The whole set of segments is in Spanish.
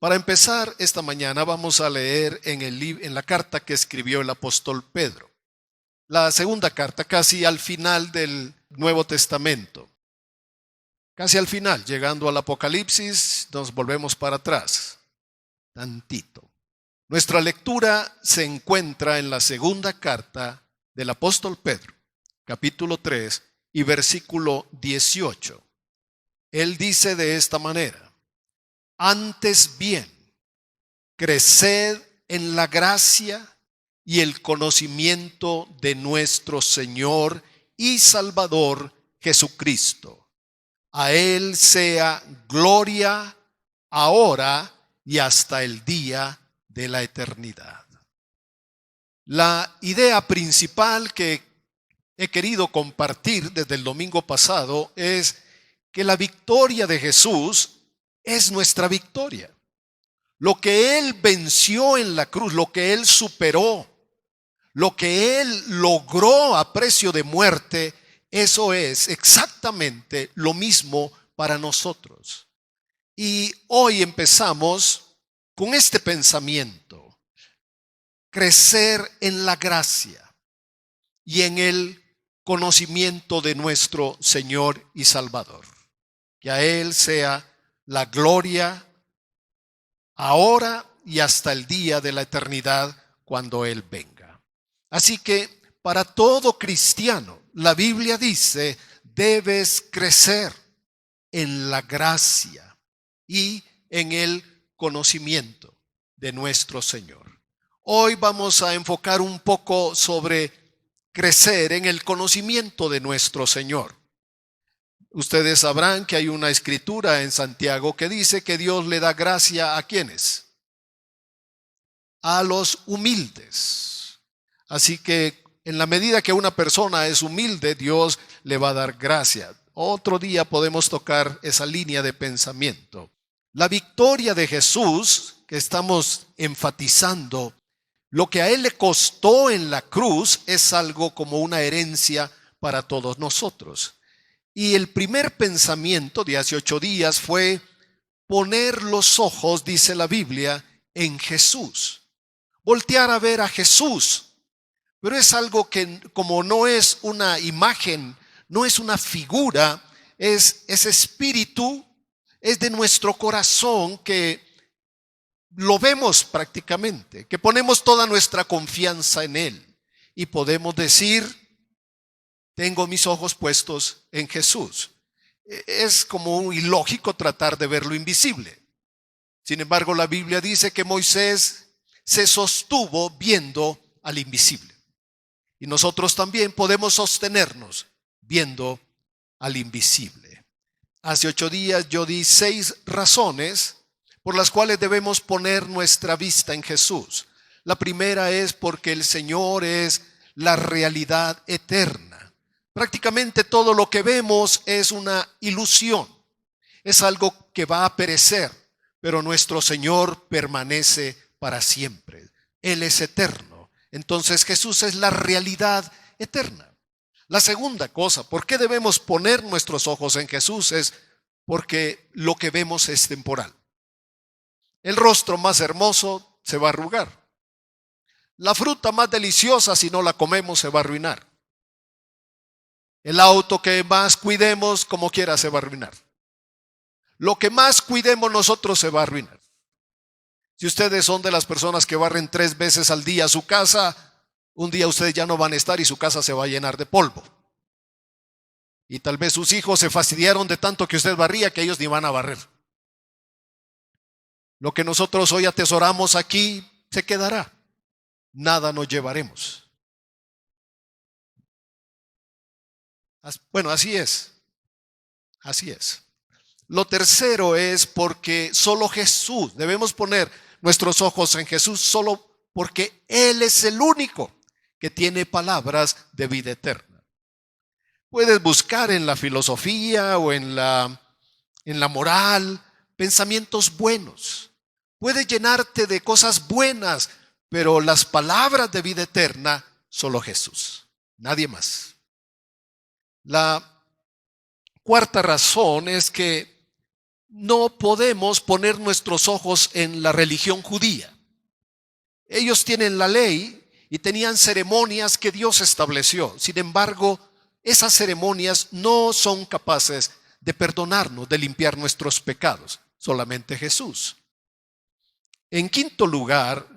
Para empezar esta mañana vamos a leer en la carta que escribió el apóstol Pedro. La segunda carta, casi al final del Nuevo Testamento. Casi al final, llegando al Apocalipsis, nos volvemos para atrás, tantito. Nuestra lectura se encuentra en la segunda carta del apóstol Pedro, capítulo 3 y versículo 18. Él dice de esta manera: antes bien, creced en la gracia y el conocimiento de nuestro Señor y Salvador Jesucristo. A Él sea gloria ahora y hasta el día de la eternidad. La idea principal que he querido compartir desde el domingo pasado es que la victoria de Jesús es nuestra victoria. Lo que Él venció en la cruz, lo que Él superó, lo que Él logró a precio de muerte, eso es exactamente lo mismo para nosotros. Y hoy empezamos con este pensamiento: crecer en la gracia y en el conocimiento de nuestro Señor y Salvador. Que a Él sea la gloria ahora y hasta el día de la eternidad cuando Él venga. Así que para todo cristiano, la Biblia dice: debes crecer en la gracia y en el conocimiento de nuestro Señor. Hoy vamos a enfocar un poco sobre crecer en el conocimiento de nuestro Señor. Ustedes sabrán que hay una escritura en Santiago que dice que Dios le da gracia ¿a quiénes? A los humildes. Así que en la medida que una persona es humilde, Dios le va a dar gracia. Otro día podemos tocar esa línea de pensamiento. La victoria de Jesús que estamos enfatizando, lo que a Él le costó en la cruz, es algo como una herencia para todos nosotros. Y el primer pensamiento de hace 8 días fue poner los ojos, dice la Biblia, en Jesús. Voltear a ver a Jesús. Pero es algo que, como no es una imagen, no es una figura, es espíritu, es de nuestro corazón, que lo vemos prácticamente, que ponemos toda nuestra confianza en Él. Y podemos decir: tengo mis ojos puestos en Jesús. Es como ilógico tratar de ver lo invisible. Sin embargo, la Biblia dice que Moisés se sostuvo viendo al invisible. Y nosotros también podemos sostenernos viendo al invisible. Hace 8 días yo di 6 razones por las cuales debemos poner nuestra vista en Jesús. La primera es porque el Señor es la realidad eterna. Prácticamente todo lo que vemos es una ilusión, es algo que va a perecer, pero nuestro Señor permanece para siempre. Él es eterno. Entonces Jesús es la realidad eterna. La segunda cosa, ¿por qué debemos poner nuestros ojos en Jesús? Es porque lo que vemos es temporal. El rostro más hermoso se va a arrugar. La fruta más deliciosa, si no la comemos, se va a arruinar. El auto que más cuidemos, como quiera, se va a arruinar. Lo que más cuidemos nosotros se va a arruinar. Si ustedes son de las personas que barren 3 veces al día su casa, un día ustedes ya no van a estar y su casa se va a llenar de polvo. Y tal vez sus hijos se fastidiaron de tanto que usted barría que ellos ni van a barrer. Lo que nosotros hoy atesoramos aquí se quedará. Nada nos llevaremos. Bueno, así es. Así es. Lo tercero es porque solo Jesús, debemos poner nuestros ojos en Jesús solo porque Él es el único que tiene palabras de vida eterna. Puedes buscar en la filosofía o en la moral pensamientos buenos. Puedes llenarte de cosas buenas, pero las palabras de vida eterna, solo Jesús, nadie más. La cuarta razón es que no podemos poner nuestros ojos en la religión judía. Ellos tienen la ley y tenían ceremonias que Dios estableció. Sin embargo, esas ceremonias no son capaces de perdonarnos, de limpiar nuestros pecados. Solamente Jesús. En quinto lugar,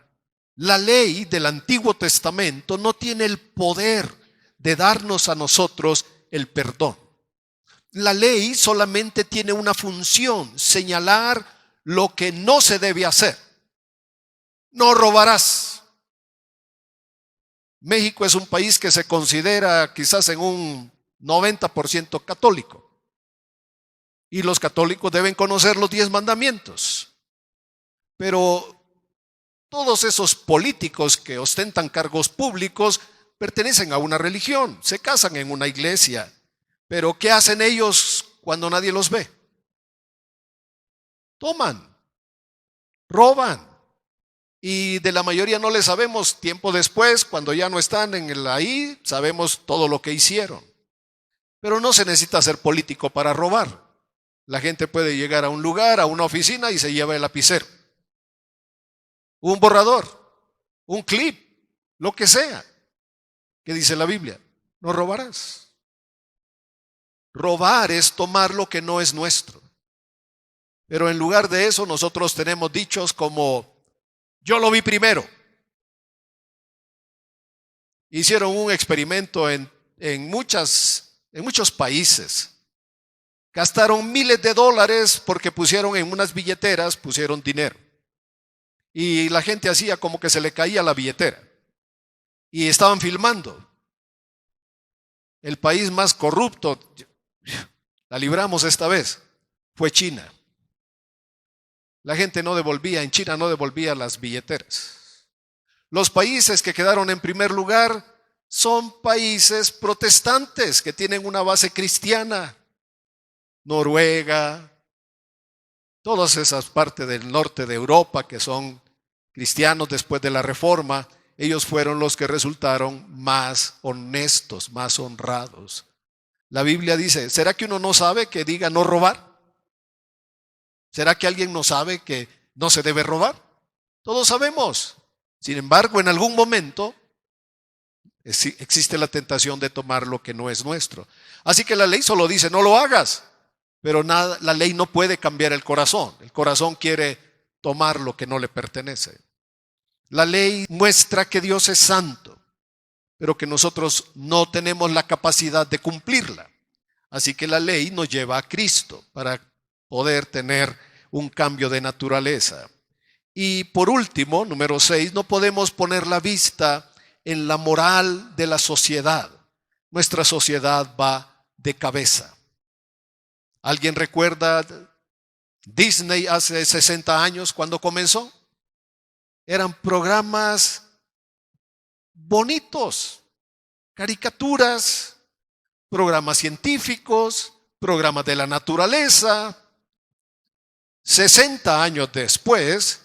la ley del Antiguo Testamento no tiene el poder de darnos a nosotros el perdón. La ley solamente tiene una función: señalar lo que no se debe hacer. No robarás. México es un país que se considera quizás en un 90% católico. Y los católicos deben conocer los 10 mandamientos. Pero todos esos políticos que ostentan cargos públicos pertenecen a una religión, se casan en una iglesia. Pero ¿qué hacen ellos cuando nadie los ve? Toman, roban. Y de la mayoría no le sabemos. Tiempo después, cuando ya no están ahí, sabemos todo lo que hicieron. Pero no se necesita ser político para robar. La gente puede llegar a un lugar, a una oficina, y se lleva el lapicero, un borrador, un clip, lo que sea. ¿Qué dice la Biblia? No robarás. Robar es tomar lo que no es nuestro. Pero en lugar de eso, nosotros tenemos dichos como: yo lo vi primero. Hicieron un experimento en muchos países. Gastaron miles de dólares porque pusieron en unas billeteras, pusieron dinero. Y la gente hacía como que se le caía la billetera. Y estaban filmando. El país más corrupto, la libramos esta vez, fue China. La gente no devolvía, en China no devolvía las billeteras. Los países que quedaron en primer lugar son países protestantes que tienen una base cristiana. Noruega, todas esas partes del norte de Europa que son cristianos después de la Reforma, ellos fueron los que resultaron más honestos, más honrados. La Biblia dice: ¿será que uno no sabe que diga no robar? ¿Será que alguien no sabe que no se debe robar? Todos sabemos. Sin embargo, en algún momento existe la tentación de tomar lo que no es nuestro. Así que la ley solo dice: no lo hagas. Pero la ley no puede cambiar el corazón. El corazón quiere tomar lo que no le pertenece. La ley muestra que Dios es santo, pero que nosotros no tenemos la capacidad de cumplirla. Así que la ley nos lleva a Cristo para poder tener un cambio de naturaleza. Y por último, número 6, no podemos poner la vista en la moral de la sociedad. Nuestra sociedad va de cabeza. ¿Alguien recuerda Disney hace 60 años cuando comenzó? Eran programas bonitos, caricaturas, programas científicos, programas de la naturaleza. 60 años después,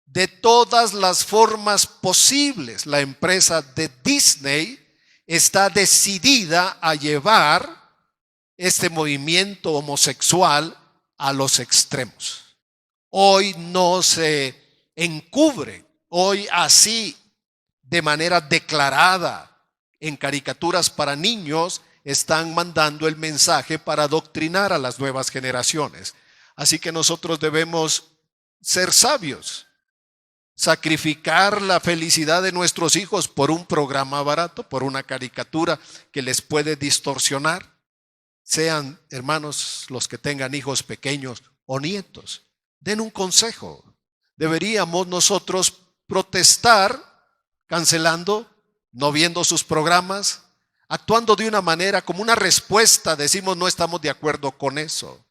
de todas las formas posibles, la empresa de Disney está decidida a llevar este movimiento homosexual a los extremos. Hoy no se encubre, hoy así de manera declarada en caricaturas para niños están mandando el mensaje para adoctrinar a las nuevas generaciones. Así que nosotros debemos ser sabios, sacrificar la felicidad de nuestros hijos por un programa barato, por una caricatura que les puede distorsionar. Sean, hermanos, los que tengan hijos pequeños o nietos, den un consejo. Deberíamos nosotros protestar, cancelando, no viendo sus programas, actuando de una manera como una respuesta. Decimos: no estamos de acuerdo con eso,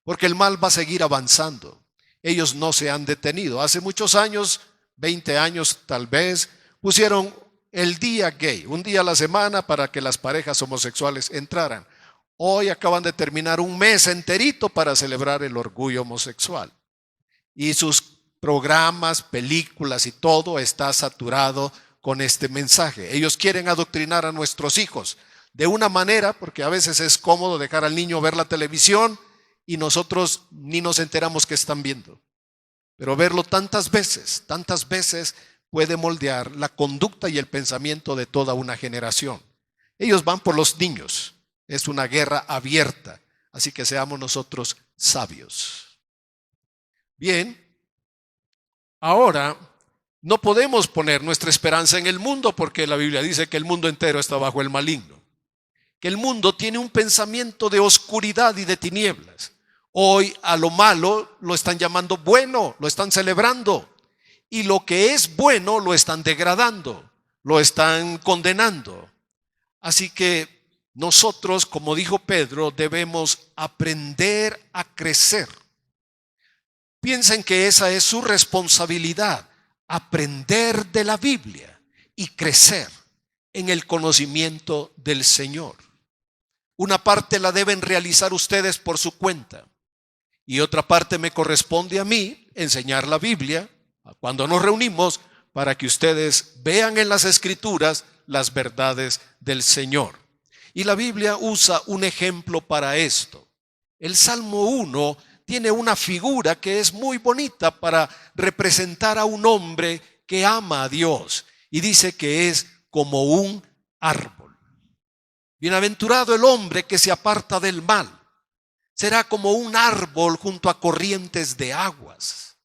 porque el mal va a seguir avanzando. Ellos no se han detenido. Hace muchos años, 20 años tal vez, pusieron el día gay, un día a la semana para que las parejas homosexuales entraran. Hoy acaban de terminar un mes enterito para celebrar el orgullo homosexual. Y sus programas, películas y todo está saturado con este mensaje. Ellos quieren adoctrinar a nuestros hijos de una manera, porque a veces es cómodo dejar al niño ver la televisión y nosotros ni nos enteramos que están viendo. Pero verlo tantas veces puede moldear la conducta y el pensamiento de toda una generación. Ellos van por los niños. Es una guerra abierta. Así que seamos nosotros sabios. Bien, ahora no podemos poner nuestra esperanza en el mundo porque la Biblia dice que el mundo entero está bajo el maligno. Que el mundo tiene un pensamiento de oscuridad y de tinieblas. Hoy a lo malo lo están llamando bueno, lo están celebrando. Y lo que es bueno lo están degradando, lo están condenando. Así que nosotros, como dijo Pedro, debemos aprender a crecer. Piensen que esa es su responsabilidad, aprender de la Biblia y crecer en el conocimiento del Señor. Una parte la deben realizar ustedes por su cuenta y otra parte me corresponde a mí enseñar la Biblia cuando nos reunimos para que ustedes vean en las Escrituras las verdades del Señor. Y la Biblia usa un ejemplo para esto. El Salmo 1 tiene una figura que es muy bonita para representar a un hombre que ama a Dios y dice que es como un árbol. Bienaventurado el hombre que se aparta del mal. Será como un árbol junto a corrientes de aguas.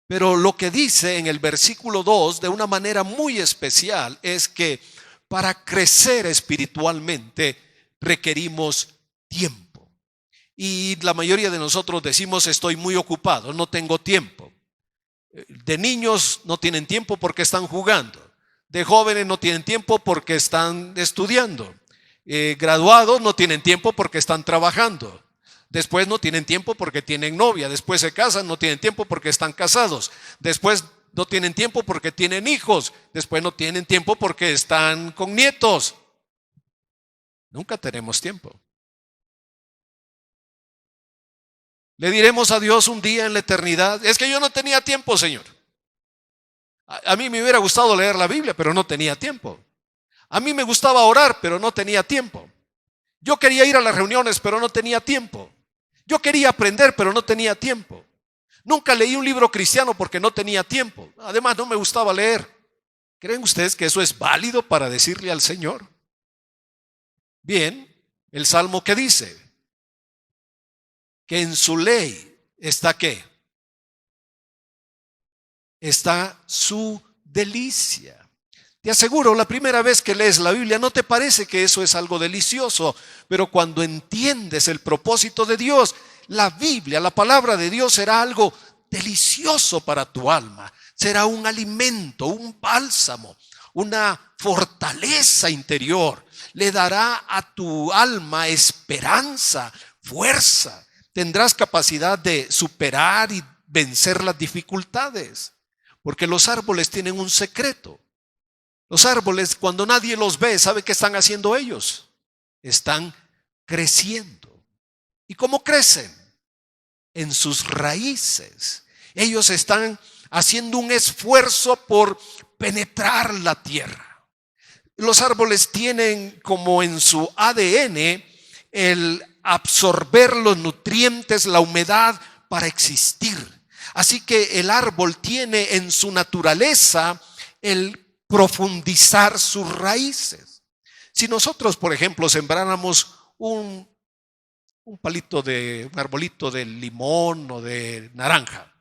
Pero lo que dice en el versículo 2 de una manera muy especial es que para crecer espiritualmente requerimos tiempo. Y la mayoría de nosotros decimos estoy muy ocupado, no tengo tiempo. De niños no tienen tiempo porque están jugando. De jóvenes no tienen tiempo porque están estudiando. Graduados no tienen tiempo porque están trabajando. Después no tienen tiempo porque tienen novia. Después se casan, no tienen tiempo porque están casados. Después no tienen tiempo porque tienen hijos. Después no tienen tiempo porque están con nietos. Nunca tenemos tiempo. Le diremos a Dios un día en la eternidad, es que yo no tenía tiempo, Señor. A mí me hubiera gustado leer la Biblia, pero no tenía tiempo. A mí me gustaba orar, pero no tenía tiempo. Yo quería ir a las reuniones, pero no tenía tiempo. Yo quería aprender, pero no tenía tiempo. Nunca leí un libro cristiano porque no tenía tiempo. Además, no me gustaba leer. ¿Creen ustedes que eso es válido para decirle al Señor? Bien, el Salmo que dice que en su ley está ¿qué? Está su delicia. Te aseguro, la primera vez que lees la Biblia no te parece que eso es algo delicioso, pero cuando entiendes el propósito de Dios, la Biblia, la palabra de Dios será algo delicioso para tu alma. Será un alimento, un bálsamo, una fortaleza interior. Le dará a tu alma esperanza, fuerza. Tendrás capacidad de superar y vencer las dificultades, porque los árboles tienen un secreto. Los árboles, cuando nadie los ve, ¿sabe qué están haciendo ellos? Están creciendo. ¿Y cómo crecen? En sus raíces. Ellos están haciendo un esfuerzo por penetrar la tierra. Los árboles tienen como en su ADN el absorber los nutrientes, la humedad para existir. Así que el árbol tiene en su naturaleza el profundizar sus raíces. Si nosotros, por ejemplo, sembráramos un arbolito de limón o de naranja,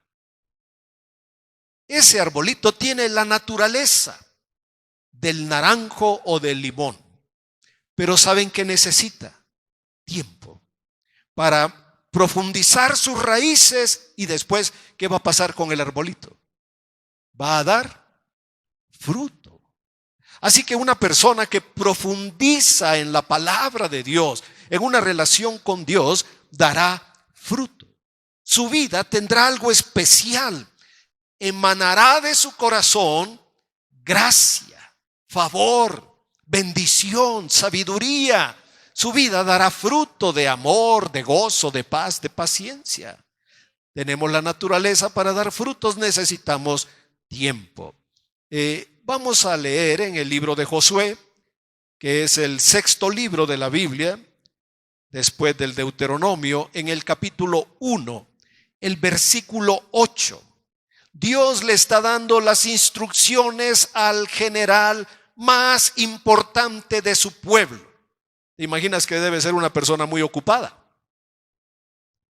ese arbolito tiene la naturaleza del naranjo o del limón, pero ¿saben qué necesita? Tiempo para profundizar sus raíces y después, ¿qué va a pasar con el arbolito? Va a dar fruto. Así que una persona que profundiza en la palabra de Dios, en una relación con Dios, dará fruto. Su vida tendrá algo especial. Emanará de su corazón gracia, favor, bendición, sabiduría. Su vida dará fruto de amor, de gozo, de paz, de paciencia. Tenemos la naturaleza para dar frutos, necesitamos tiempo. Vamos a leer en el libro de Josué, que es el 6º libro de la Biblia. después del Deuteronomio, en el capítulo 1, el versículo 8. Dios le está dando las instrucciones al general más importante de su pueblo. ¿Te imaginas que debe ser una persona muy ocupada?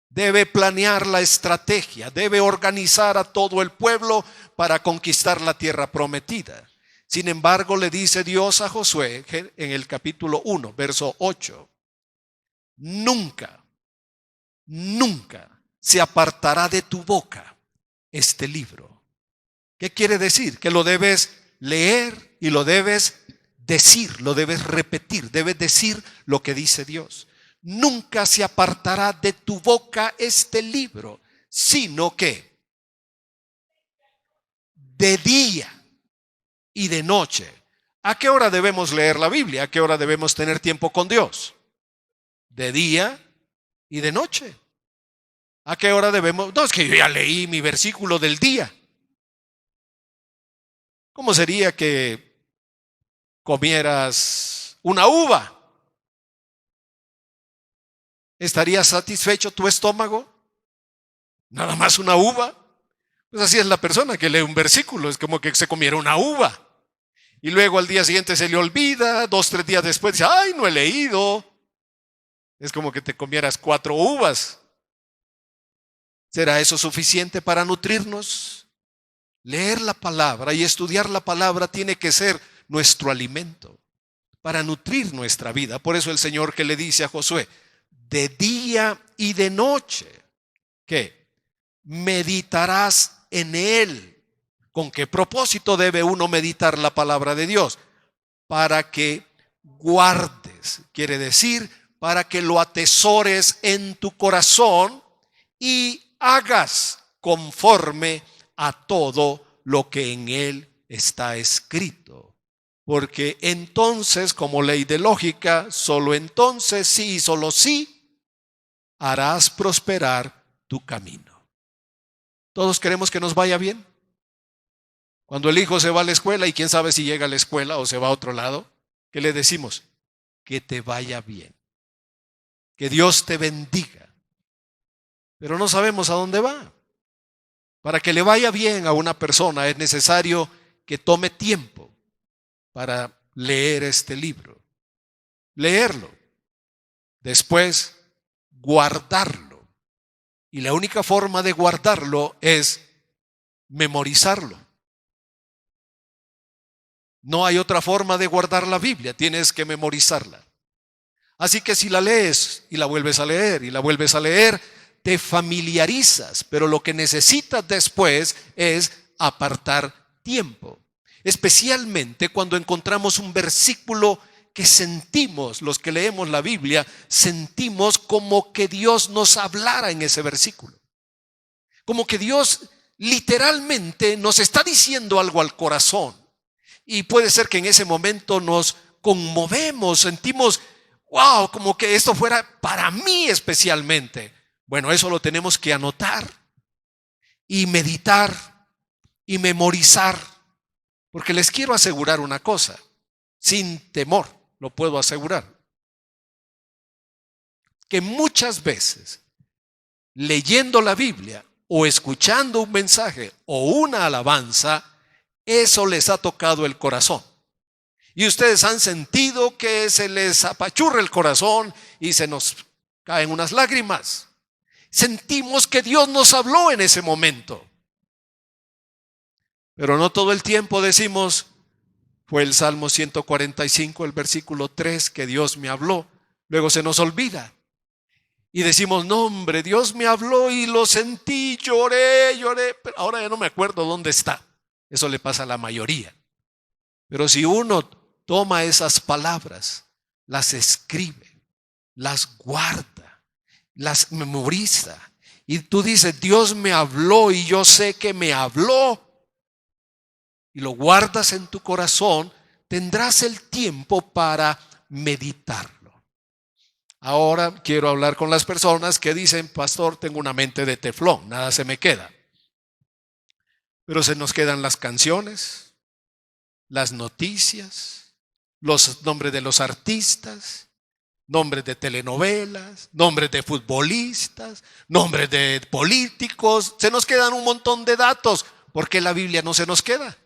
Debe planear la estrategia, debe organizar a todo el pueblo para conquistar la tierra prometida. Sin embargo, le dice Dios a Josué en el capítulo 1, verso 8, nunca, nunca se apartará de tu boca este libro. ¿Qué quiere decir? Que lo debes leer y lo debes decir, lo debes repetir, debes decir lo que dice Dios. Nunca se apartará de tu boca este libro, sino que de día y de noche. ¿A qué hora debemos leer la Biblia? ¿A qué hora debemos tener tiempo con Dios? De día y de noche. ¿A qué hora debemos? No, es que yo ya leí mi versículo del día. ¿Cómo sería que comieras una uva? ¿Estaría satisfecho tu estómago? ¿Nada más una uva? Pues así es la persona que lee un versículo, es como que se comiera una uva. Y luego al día siguiente se le olvida, 2, 3 días después dice, ay, no he leído. Es como que te comieras 4 uvas. ¿Será eso suficiente para nutrirnos? Leer la palabra y estudiar la palabra tiene que ser nuestro alimento para nutrir nuestra vida. Por eso el Señor que le dice a Josué, de día y de noche, ¿qué? Meditarás en él. ¿Con qué propósito debe uno meditar la palabra de Dios? Para que guardes, quiere decir, para que lo atesores en tu corazón y hagas conforme a todo lo que en él está escrito. Porque entonces, como ley de lógica, solo entonces sí y solo sí harás prosperar tu camino. Todos queremos que nos vaya bien. Cuando el hijo se va a la escuela y quién sabe si llega a la escuela o se va a otro lado, ¿qué le decimos? Que te vaya bien, que Dios te bendiga. Pero no sabemos a dónde va. Para que le vaya bien a una persona es necesario que tome tiempo para leer este libro, leerlo, después guardarlo. Y la única forma de guardarlo es memorizarlo. No hay otra forma de guardar la Biblia, tienes que memorizarla. Así que si la lees y la vuelves a leer y la vuelves a leer, te familiarizas, pero lo que necesitas después es apartar tiempo. Especialmente cuando encontramos un versículo que sentimos, los que leemos la Biblia, sentimos como que Dios nos hablara en ese versículo. Como que Dios literalmente nos está diciendo algo al corazón. Y puede ser que en ese momento nos conmovemos, sentimos, wow, como que esto fuera para mí especialmente. Bueno, eso lo tenemos que anotar y meditar y memorizar. Porque les quiero asegurar una cosa, sin temor, lo puedo asegurar, que muchas veces leyendo la Biblia o escuchando un mensaje o una alabanza, eso les ha tocado el corazón. Y ustedes han sentido que se les apachurra el corazón y se nos caen unas lágrimas. Sentimos que Dios nos habló en ese momento. Pero no todo el tiempo decimos, fue el Salmo 145, el versículo 3, que Dios me habló. Luego se nos olvida. Y decimos, no hombre, Dios me habló y lo sentí, lloré, pero ahora ya no me acuerdo dónde está. Eso le pasa a la mayoría. Pero si uno toma esas palabras, las escribe, las guarda, las memoriza, y tú dices, Dios me habló y yo sé que me habló, y lo guardas en tu corazón, tendrás el tiempo para meditarlo. Ahora quiero hablar con las personas que dicen, pastor, tengo una mente de teflón, nada se me queda. Pero se nos quedan las canciones, las noticias, los nombres de los artistas, nombres de telenovelas, nombres de futbolistas, nombres de políticos. Se nos quedan un montón de datos. ¿Por qué la Biblia no se nos queda?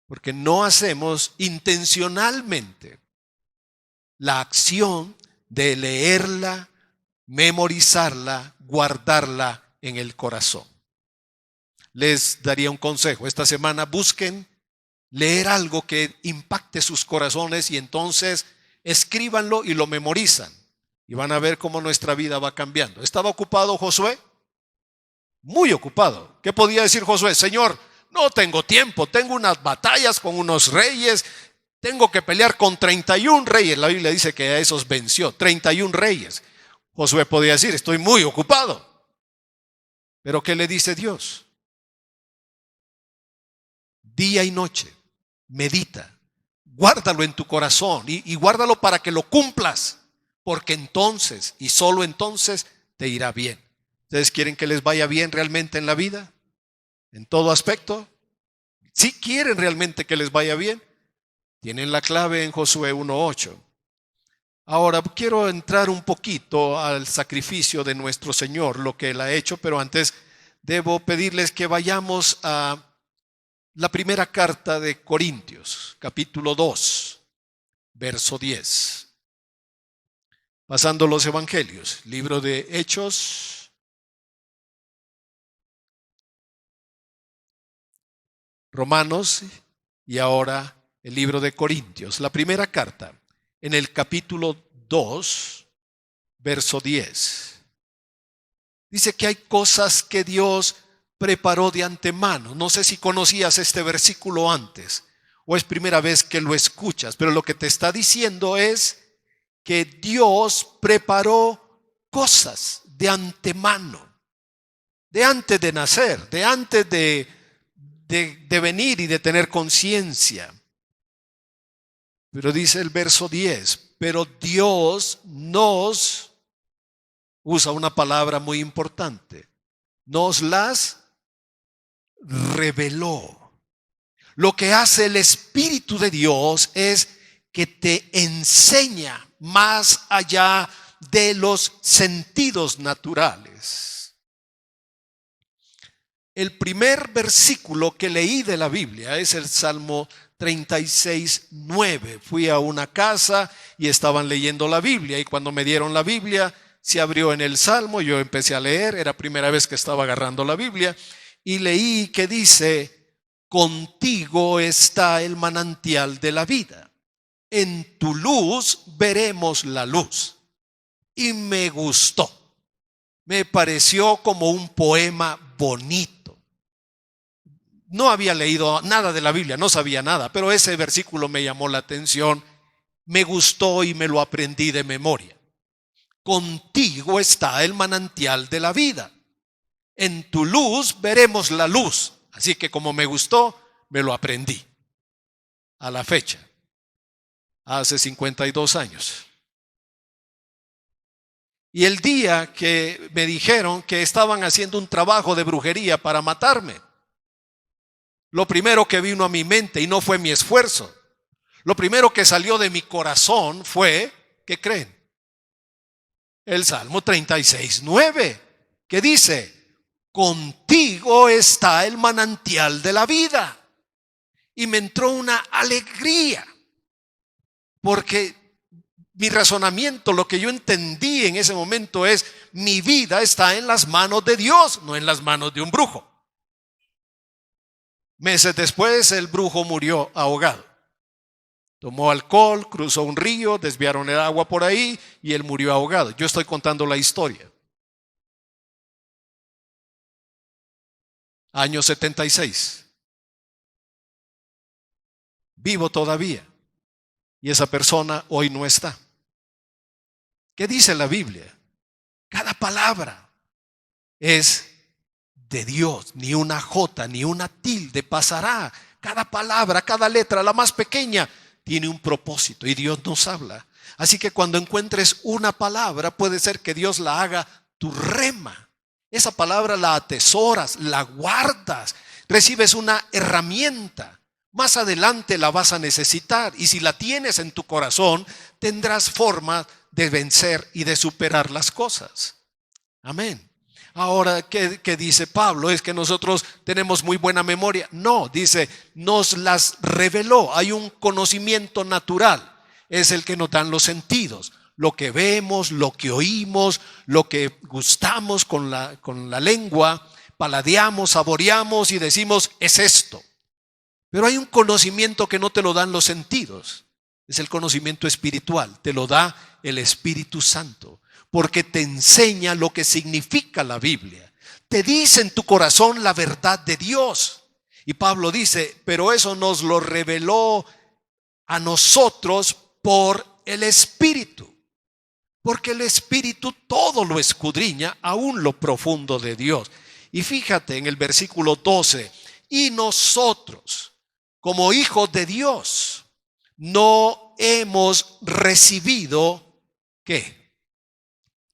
Porque no hacemos intencionalmente la acción de leerla, memorizarla, guardarla en el corazón. Les daría un consejo. Esta semana busquen leer algo que impacte sus corazones y entonces escríbanlo y lo memorizan. Y van a ver cómo nuestra vida va cambiando. ¿Estaba ocupado Josué? Muy ocupado. ¿Qué podía decir Josué? Señor, no tengo tiempo, tengo unas batallas con unos reyes, tengo que pelear con 31 reyes. La Biblia dice que a esos venció, 31 reyes. Josué podía decir, estoy muy ocupado. Pero ¿qué le dice Dios? Día y noche, medita, guárdalo en tu corazón y guárdalo para que lo cumplas, porque entonces y solo entonces te irá bien. ¿Ustedes quieren que les vaya bien realmente en la vida? ¿En todo aspecto? Si quieren realmente que les vaya bien, tienen la clave en Josué 1:8. Ahora quiero entrar un poquito al sacrificio de nuestro Señor, lo que Él ha hecho, pero antes debo pedirles que vayamos a la primera carta de Corintios, capítulo 2, verso 10. Pasando los evangelios, libro de Hechos, Romanos y ahora el libro de Corintios. La primera carta, en el capítulo 2, verso 10. Dice que hay cosas que Dios preparó de antemano. No sé si conocías este versículo antes o es primera vez que lo escuchas, pero lo que te está diciendo es que Dios preparó cosas de antemano, de antes de nacer, de antes de venir y de tener conciencia. Pero dice el verso 10, pero Dios nos, usa una palabra muy importante, nos las reveló. Lo que hace el Espíritu de Dios es que te enseña más allá de los sentidos naturales. El primer versículo que leí de la Biblia es el Salmo 36:9. Fui a una casa y estaban leyendo la Biblia y cuando me dieron la Biblia se abrió en el Salmo, yo empecé a leer, era primera vez que estaba agarrando la Biblia y leí que dice, contigo está el manantial de la vida, en tu luz veremos la luz. Y me gustó, me pareció como un poema bonito. No había leído nada de la Biblia, no sabía nada, pero ese versículo me llamó la atención, me gustó y me lo aprendí de memoria. Contigo está el manantial de la vida. En tu luz veremos la luz. Así que como me gustó, me lo aprendí. A la fecha, hace 52 años. Y el día que me dijeron que estaban haciendo un trabajo de brujería para matarme, lo primero que vino a mi mente, y no fue mi esfuerzo, lo primero que salió de mi corazón fue, ¿qué creen? El Salmo 36:9, que dice, contigo está el manantial de la vida. Y me entró una alegría, porque mi razonamiento, lo que yo entendí en ese momento es, mi vida está en las manos de Dios, no en las manos de un brujo. Meses después, el brujo murió ahogado. Tomó alcohol, cruzó un río, desviaron el agua por ahí y él murió ahogado. Yo estoy contando la historia. Año 76. Vivo todavía. Y esa persona hoy no está. ¿Qué dice la Biblia? Cada palabra es de Dios. Ni una jota, ni una tilde pasará. Cada palabra, cada letra, la más pequeña, tiene un propósito y Dios nos habla. Así que cuando encuentres una palabra, puede ser que Dios la haga tu rema. Esa palabra la atesoras, la guardas, recibes una herramienta Más adelante la vas a necesitar y si la tienes en tu corazón, tendrás forma de vencer y de superar las cosas. Amén. Ahora, ¿qué dice Pablo? Es que nosotros tenemos muy buena memoria. No, dice, nos las reveló. Hay un conocimiento natural. Es el que nos dan los sentidos. Lo que vemos, lo que oímos, lo que gustamos con la lengua, paladeamos, saboreamos y decimos, es esto. Pero hay un conocimiento que no te lo dan los sentidos. Es el conocimiento espiritual. Te lo da el Espíritu Santo. Porque te enseña lo que significa la Biblia. Te dice en tu corazón la verdad de Dios. Y Pablo dice, pero eso nos lo reveló a nosotros por el Espíritu. Porque el Espíritu todo lo escudriña, aún lo profundo de Dios. Y fíjate en el versículo 12, y nosotros, como hijos de Dios, no hemos recibido, ¿qué?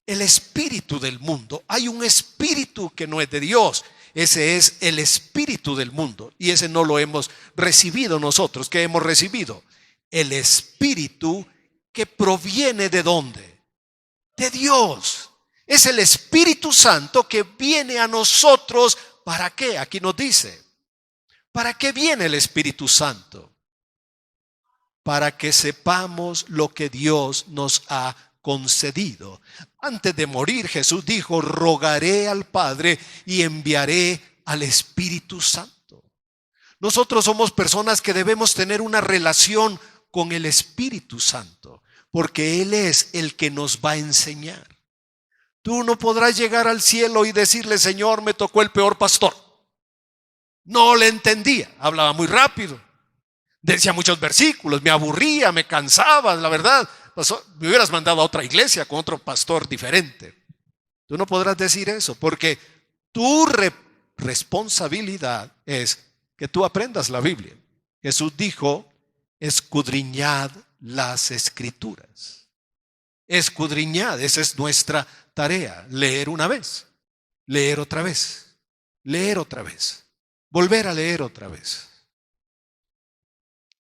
El espíritu del mundo. Hay un espíritu que no es de Dios. Ese es el espíritu del mundo. Y ese no lo hemos recibido nosotros. ¿Qué hemos recibido? El espíritu que proviene ¿de dónde? De Dios. Es el Espíritu Santo que viene a nosotros. ¿Para qué? Aquí nos dice. ¿Para qué viene el Espíritu Santo? Para que sepamos lo que Dios nos ha concedido. Antes de morir, Jesús dijo, rogaré al Padre y enviaré al Espíritu Santo. Nosotros somos personas que debemos tener una relación con el Espíritu Santo, porque Él es el que nos va a enseñar. Tú no podrás llegar al cielo y decirle, Señor, me tocó el peor pastor. No le entendía, hablaba muy rápido, decía muchos versículos, me aburría, me cansaba, la verdad. Me hubieras mandado a otra iglesia con otro pastor diferente. Tú no podrás decir eso, porque tu responsabilidad es que tú aprendas la Biblia. Jesús dijo, escudriñad las Escrituras. Escudriñad, esa es nuestra tarea. Leer una vez, leer otra vez, leer otra vez, volver a leer otra vez.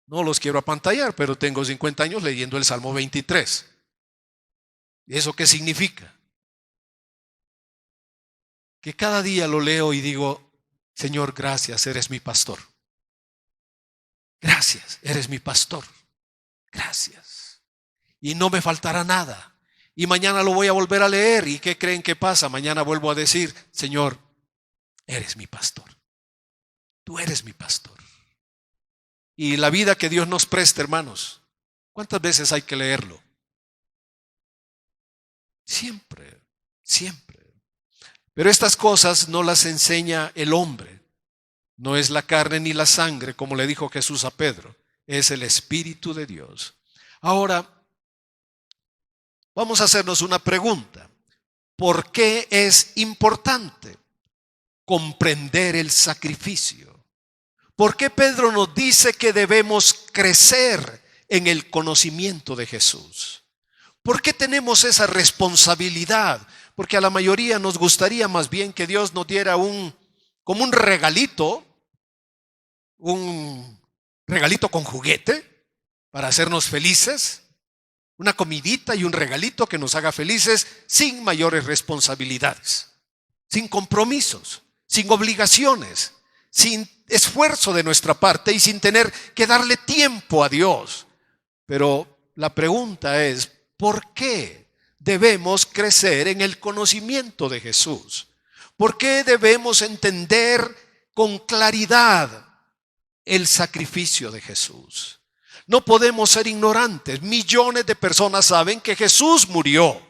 No los quiero apantallar, pero tengo 50 años leyendo el Salmo 23. ¿Y eso qué significa? Que cada día lo leo y digo, Señor, gracias, eres mi pastor. Gracias, eres mi pastor. Gracias. Y no me faltará nada. Y mañana lo voy a volver a leer. ¿Y qué creen que pasa? Mañana vuelvo a decir, Señor, eres mi pastor. Tú eres mi pastor. Y la vida que Dios nos presta, hermanos, ¿cuántas veces hay que leerlo? Siempre, siempre. Pero estas cosas no las enseña el hombre. No es la carne ni la sangre, como le dijo Jesús a Pedro. Es el Espíritu de Dios. Ahora, vamos a hacernos una pregunta. ¿Por qué es importante comprender el sacrificio? ¿Por qué Pedro nos dice que debemos crecer en el conocimiento de Jesús? ¿Por qué tenemos esa responsabilidad? Porque a la mayoría nos gustaría más bien que Dios nos diera como un regalito con juguete para hacernos felices, una comidita y un regalito que nos haga felices sin mayores responsabilidades, sin compromisos, sin obligaciones, sin esfuerzo de nuestra parte y sin tener que darle tiempo a Dios. Pero la pregunta es, ¿por qué debemos crecer en el conocimiento de Jesús? ¿Por qué debemos entender con claridad el sacrificio de Jesús? No podemos ser ignorantes. Millones de personas saben que Jesús murió.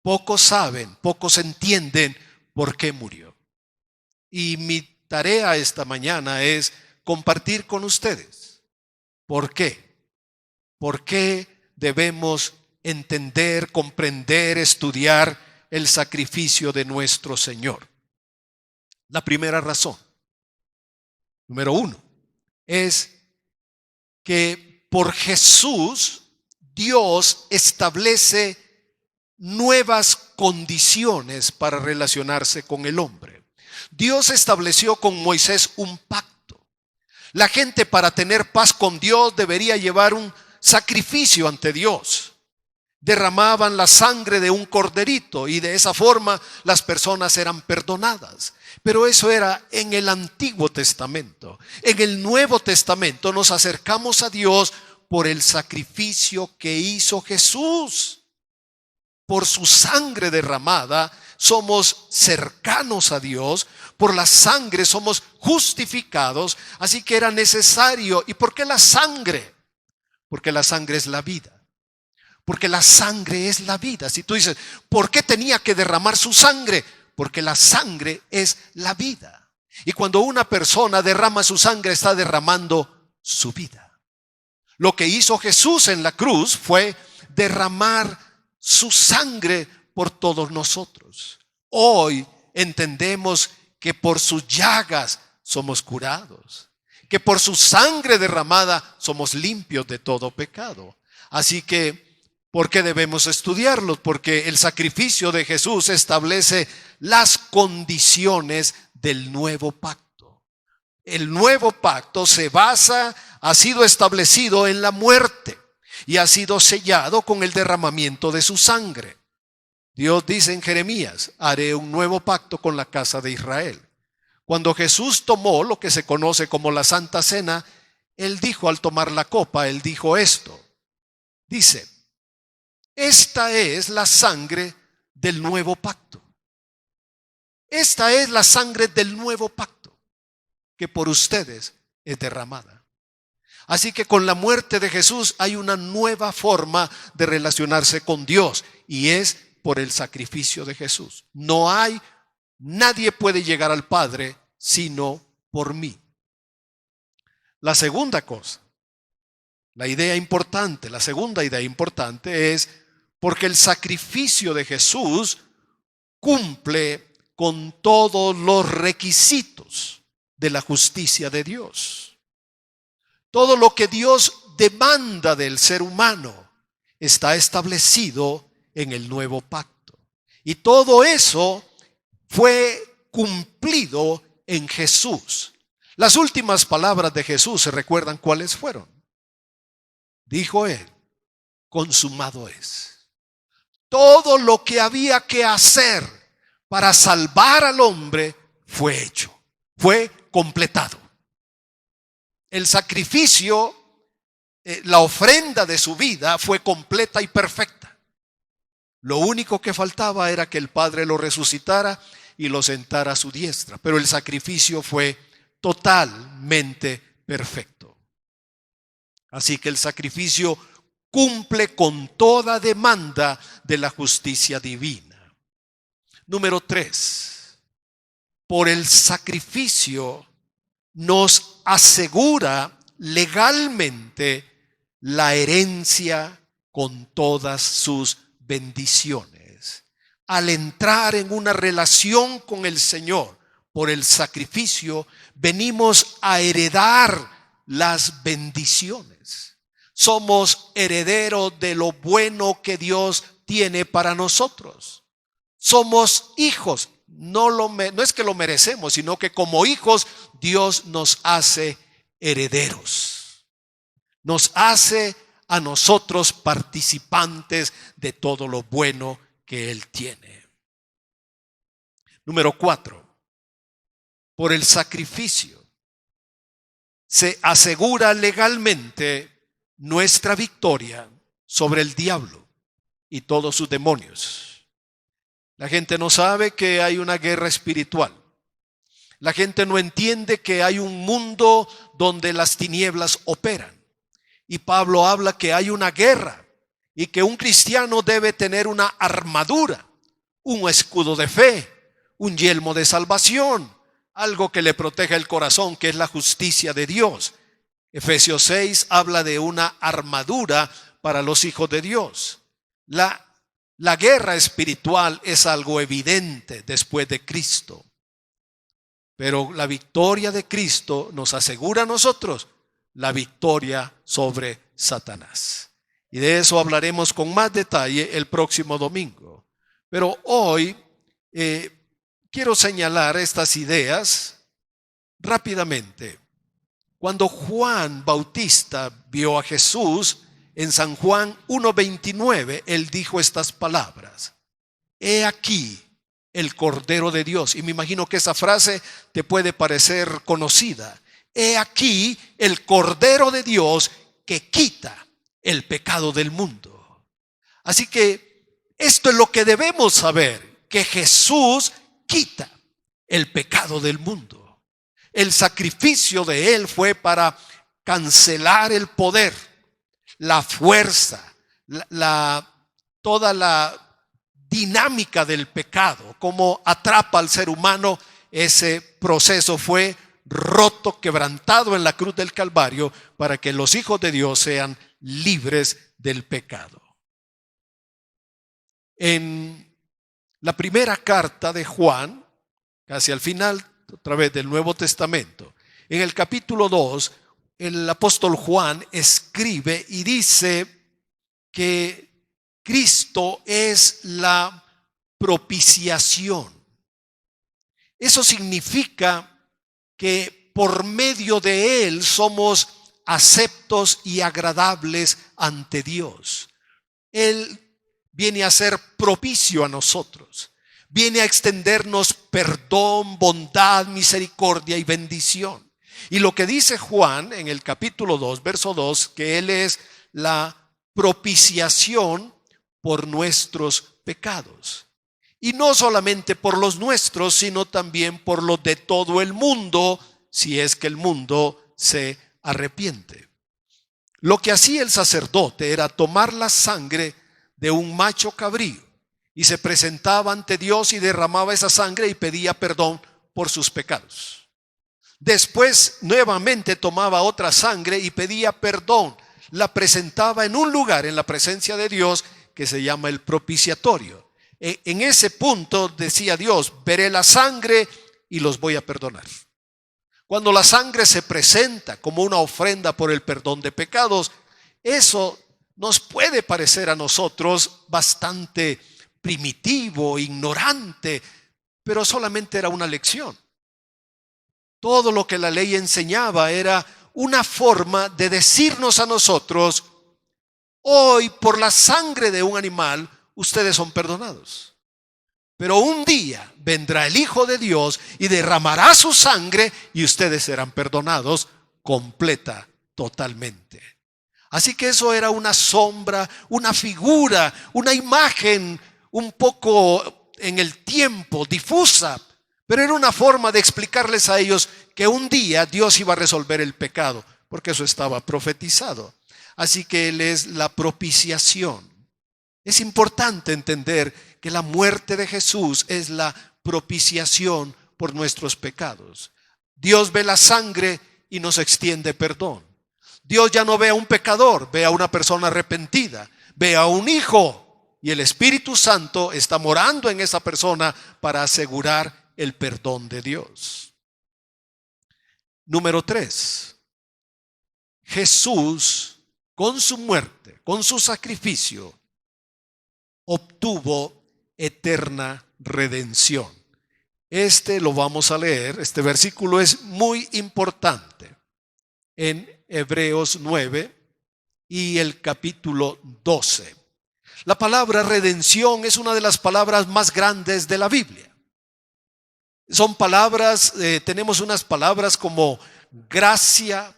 Pocos saben, pocos entienden por qué murió. Y mi tarea esta mañana es compartir con ustedes. ¿Por qué? ¿Por qué debemos entender, comprender, estudiar el sacrificio de nuestro Señor? La primera razón, número 1, es que por Jesús Dios establece nuevas condiciones para relacionarse con el hombre. Dios estableció con Moisés un pacto. La gente, para tener paz con Dios, debería llevar un sacrificio ante Dios. Derramaban la sangre de un corderito y de esa forma las personas eran perdonadas. Pero eso era en el Antiguo Testamento. En el Nuevo Testamento nos acercamos a Dios por el sacrificio que hizo Jesús. Por su sangre derramada somos cercanos a Dios. Por la sangre somos justificados. Así que era necesario. ¿Y por qué la sangre? Porque la sangre es la vida. Porque la sangre es la vida. Si tú dices, ¿por qué tenía que derramar su sangre? Porque la sangre es la vida. Y cuando una persona derrama su sangre, está derramando su vida. Lo que hizo Jesús en la cruz fue derramar su sangre por todos nosotros. Hoy entendemos que por sus llagas somos curados, que por su sangre derramada somos limpios de todo pecado. Así que, ¿por qué debemos estudiarlos? Porque el sacrificio de Jesús establece las condiciones del nuevo pacto. El nuevo pacto ha sido establecido en la muerte y ha sido sellado con el derramamiento de su sangre. Dios dice en Jeremías, haré un nuevo pacto con la casa de Israel. Cuando Jesús tomó lo que se conoce como la Santa Cena, Él dijo al tomar la copa, Él dijo esto. Dice, esta es la sangre del nuevo pacto. Esta es la sangre del nuevo pacto que por ustedes es derramada. Así que con la muerte de Jesús hay una nueva forma de relacionarse con Dios y es por el sacrificio de Jesús. Nadie puede llegar al Padre sino por mí. La segunda cosa, la segunda idea importante es porque el sacrificio de Jesús cumple con todos los requisitos de la justicia de Dios. Todo lo que Dios demanda del ser humano está establecido en el nuevo pacto. Y todo eso fue cumplido en Jesús. Las últimas palabras de Jesús, ¿se recuerdan cuáles fueron? Dijo Él, consumado es. Todo lo que había que hacer para salvar al hombre fue hecho, fue completado. El sacrificio, la ofrenda de su vida fue completa y perfecta. Lo único que faltaba era que el Padre lo resucitara y lo sentara a su diestra, pero el sacrificio fue totalmente perfecto. Así que el sacrificio cumple con toda demanda de la justicia divina. Número 3, por el sacrificio nos asegura legalmente la herencia con todas sus bendiciones. Al entrar en una relación con el Señor por el sacrificio, venimos a heredar las bendiciones. Somos herederos de lo bueno que Dios tiene para nosotros. Somos hijos. No es que lo merecemos, sino que como hijos Dios nos hace herederos. Nos hace a nosotros participantes de todo lo bueno que Él tiene. Número 4. Por el sacrificio se asegura legalmente nuestra victoria sobre el diablo y todos sus demonios. La gente no sabe que hay una guerra espiritual. La gente no entiende que hay un mundo donde las tinieblas operan. Y Pablo habla que hay una guerra y que un cristiano debe tener una armadura, un escudo de fe, un yelmo de salvación, algo que le proteja el corazón, que es la justicia de Dios. Efesios 6 habla de una armadura para los hijos de Dios. La guerra espiritual es algo evidente después de Cristo. Pero la victoria de Cristo nos asegura a nosotros la victoria sobre Satanás. Y de eso hablaremos con más detalle el próximo domingo. Pero hoy quiero señalar estas ideas rápidamente. Cuando Juan Bautista vio a Jesús, en San Juan 1:29, él dijo estas palabras: he aquí el Cordero de Dios. Y me imagino que esa frase te puede parecer conocida. He aquí el Cordero de Dios que quita el pecado del mundo. Así que esto es lo que debemos saber, que Jesús quita el pecado del mundo. El sacrificio de Él fue para cancelar el poder, la fuerza, toda la dinámica del pecado, cómo atrapa al ser humano. Ese proceso fue roto, quebrantado en la cruz del Calvario, para que los hijos de Dios sean libres del pecado. En la primera carta de Juan, casi al final, otra vez del Nuevo Testamento, en el capítulo 2, el apóstol Juan escribe y dice que Cristo es la propiciación. Eso significa que por medio de Él somos aceptos y agradables ante Dios. Él viene a ser propicio a nosotros, viene a extendernos perdón, bondad, misericordia y bendición. Y lo que dice Juan en el capítulo 2, verso 2, que Él es la propiciación por nuestros pecados. Y no solamente por los nuestros, sino también por los de todo el mundo, si es que el mundo se arrepiente. Lo que hacía el sacerdote era tomar la sangre de un macho cabrío y se presentaba ante Dios y derramaba esa sangre y pedía perdón por sus pecados. Después nuevamente tomaba otra sangre y pedía perdón. La presentaba en un lugar en la presencia de Dios que se llama el propiciatorio. En ese punto decía Dios: veré la sangre y los voy a perdonar. Cuando la sangre se presenta como una ofrenda por el perdón de pecados, eso nos puede parecer a nosotros bastante primitivo, ignorante, pero solamente era una lección. Todo lo que la ley enseñaba era una forma de decirnos a nosotros: hoy por la sangre de un animal ustedes son perdonados, pero un día vendrá el Hijo de Dios y derramará su sangre y ustedes serán perdonados completa, totalmente. Así que eso era una sombra, una figura, una imagen un poco en el tiempo, difusa, pero era una forma de explicarles a ellos que un día Dios iba a resolver el pecado, porque eso estaba profetizado. Así que Él es la propiciación. Es importante entender que la muerte de Jesús es la propiciación por nuestros pecados. Dios ve la sangre y nos extiende perdón. Dios ya no ve a un pecador, ve a una persona arrepentida, ve a un hijo, y el Espíritu Santo está morando en esa persona para asegurar el perdón de Dios. Número 3. Jesús, con su muerte, con su sacrificio, obtuvo eterna redención. Lo vamos a leer. Este versículo es muy importante en Hebreos 9 y el capítulo 12. La palabra redención es una de las palabras más grandes de la Biblia. Son palabras, tenemos unas palabras como gracia,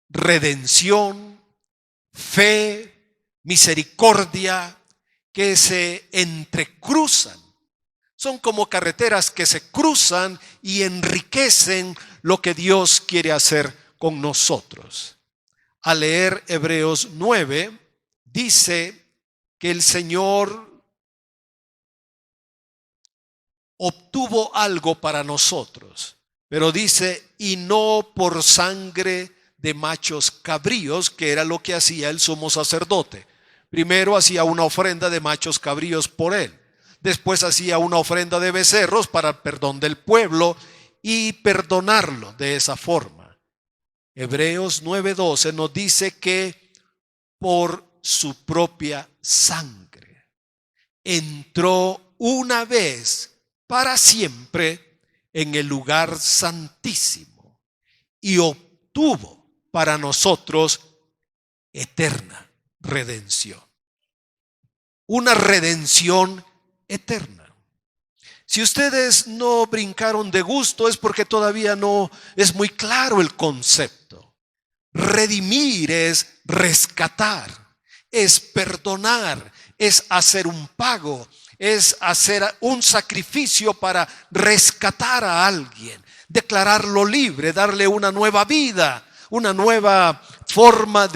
redención, fe, misericordia, que se entrecruzan. Son como carreteras que se cruzan y enriquecen lo que Dios quiere hacer con nosotros. Al leer Hebreos 9, dice que el Señor obtuvo algo para nosotros, pero dice: y no por sangre de machos cabríos, que era lo que hacía el sumo sacerdote. Primero hacía una ofrenda de machos cabríos por él, después hacía una ofrenda de becerros para el perdón del pueblo y perdonarlo de esa forma. Hebreos 9:12 nos dice que por su propia sangre entró una vez para siempre en el lugar santísimo y obtuvo obtuvo para nosotros eterna redención. Una redención eterna. Si ustedes no brincaron de gusto es porque todavía no es muy claro el concepto. Redimir es rescatar, es perdonar, es hacer un pago, es hacer un sacrificio para rescatar a alguien, declararlo libre, darle una nueva vida, una nueva forma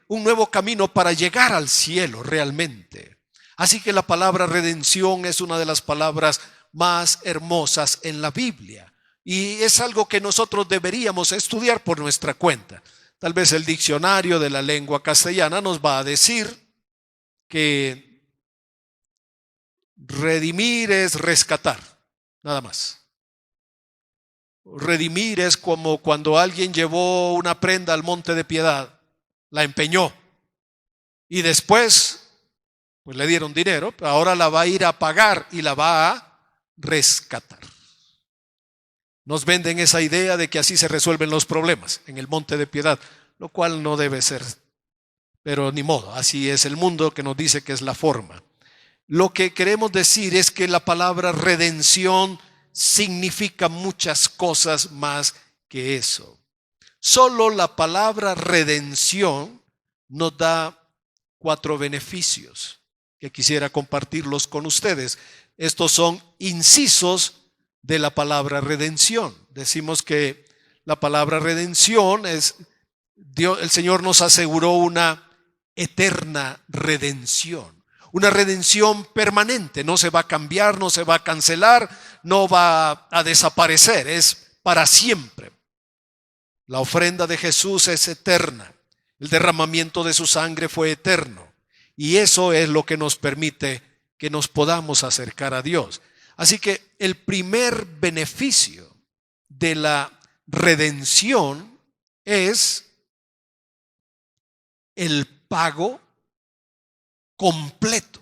un nuevo camino para llegar al cielo realmente. Así que la palabra redención es una de las palabras más hermosas en la Biblia y es algo que nosotros deberíamos estudiar por nuestra cuenta. Tal vez el diccionario de la lengua castellana nos va a decir que redimir es rescatar, nada más. Redimir es como cuando alguien llevó una prenda al Monte de Piedad, la empeñó y después pues le dieron dinero, pero ahora la va a ir a pagar y la va a rescatar. Nos venden esa idea de que así se resuelven los problemas en el Monte de Piedad, lo cual no debe ser, pero ni modo, así es el mundo que nos dice que es la forma. Lo que queremos decir es que la palabra redención significa muchas cosas más que eso. Solo la palabra redención nos da 4 beneficios que quisiera compartirlos con ustedes. Estos son incisos de la palabra redención. Decimos que la palabra redención es, el Señor nos aseguró una eterna redención. Una redención permanente, no se va a cambiar, no se va a cancelar, no va a desaparecer, es para siempre. La ofrenda de Jesús es eterna, el derramamiento de su sangre fue eterno y eso es lo que nos permite que nos podamos acercar a Dios. Así que el primer beneficio de la redención es el pago completo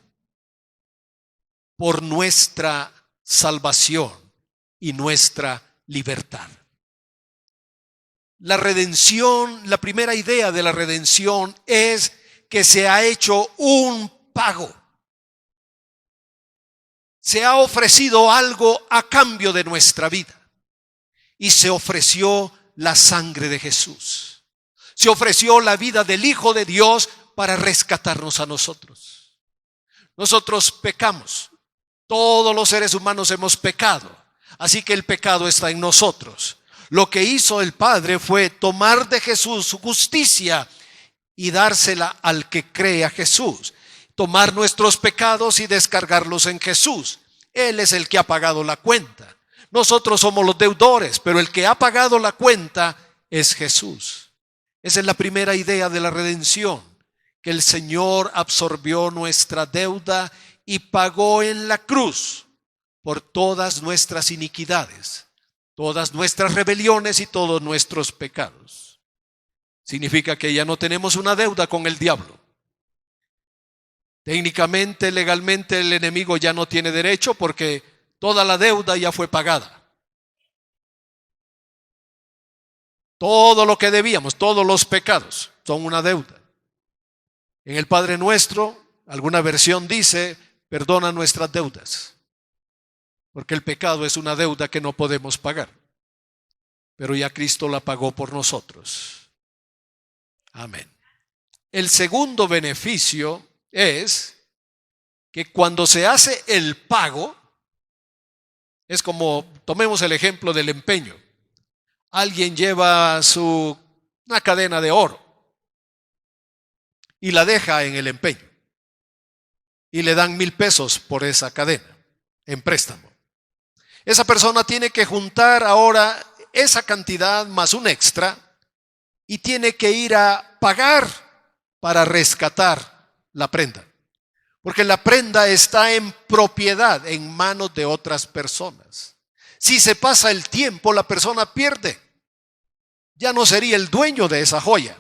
por nuestra salvación y nuestra libertad. La redención, la primera idea de la redención es que se ha hecho un pago. Se ha ofrecido algo a cambio de nuestra vida y se ofreció la sangre de Jesús. Se ofreció la vida del Hijo de Dios para rescatarnos a nosotros. Nosotros pecamos. Todos los seres humanos hemos pecado. Así que el pecado está en nosotros. Lo que hizo el Padre fue tomar de Jesús su justicia y dársela al que cree a Jesús. Tomar nuestros pecados y descargarlos en Jesús. Él es el que ha pagado la cuenta. Nosotros somos los deudores, pero el que ha pagado la cuenta es Jesús. Esa es la primera idea de la redención, que el Señor absorbió nuestra deuda y pagó en la cruz por todas nuestras iniquidades, todas nuestras rebeliones y todos nuestros pecados. Significa que ya no tenemos una deuda con el diablo. Técnicamente, legalmente, el enemigo ya no tiene derecho porque toda la deuda ya fue pagada. Todo lo que debíamos, todos los pecados son una deuda. En el Padre Nuestro, alguna versión dice, perdona nuestras deudas, porque el pecado es una deuda que no podemos pagar, pero ya Cristo la pagó por nosotros. Amén. El segundo beneficio es que cuando se hace el pago, es como, tomemos el ejemplo del empeño. Alguien lleva una cadena de oro y la deja en el empeño y le dan 1,000 pesos por esa cadena en préstamo. Esa persona tiene que juntar ahora esa cantidad más un extra y tiene que ir a pagar para rescatar la prenda. Porque la prenda está en propiedad, en manos de otras personas. Si se pasa el tiempo, la persona pierde. Ya no sería el dueño de esa joya.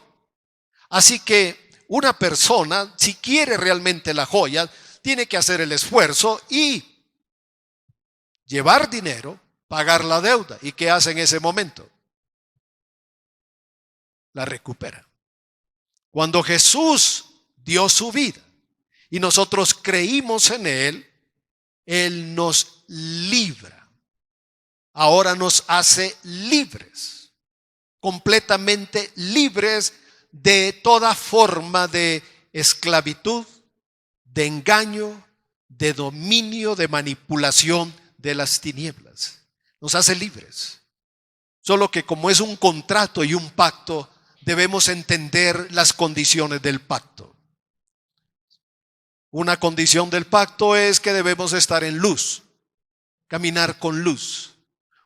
Así que una persona, si quiere realmente la joya, tiene que hacer el esfuerzo y llevar dinero, pagar la deuda. ¿Y qué hace en ese momento? la recupera. Cuando Jesús dio su vida y nosotros creímos en Él, Él nos libra. Ahora nos hace libres, completamente libres de toda forma de esclavitud, de engaño, de dominio, de manipulación de las tinieblas. Nos hace libres. Solo que como es un contrato y un pacto, debemos entender las condiciones del pacto. Una condición del pacto es que debemos estar en luz, caminar con luz.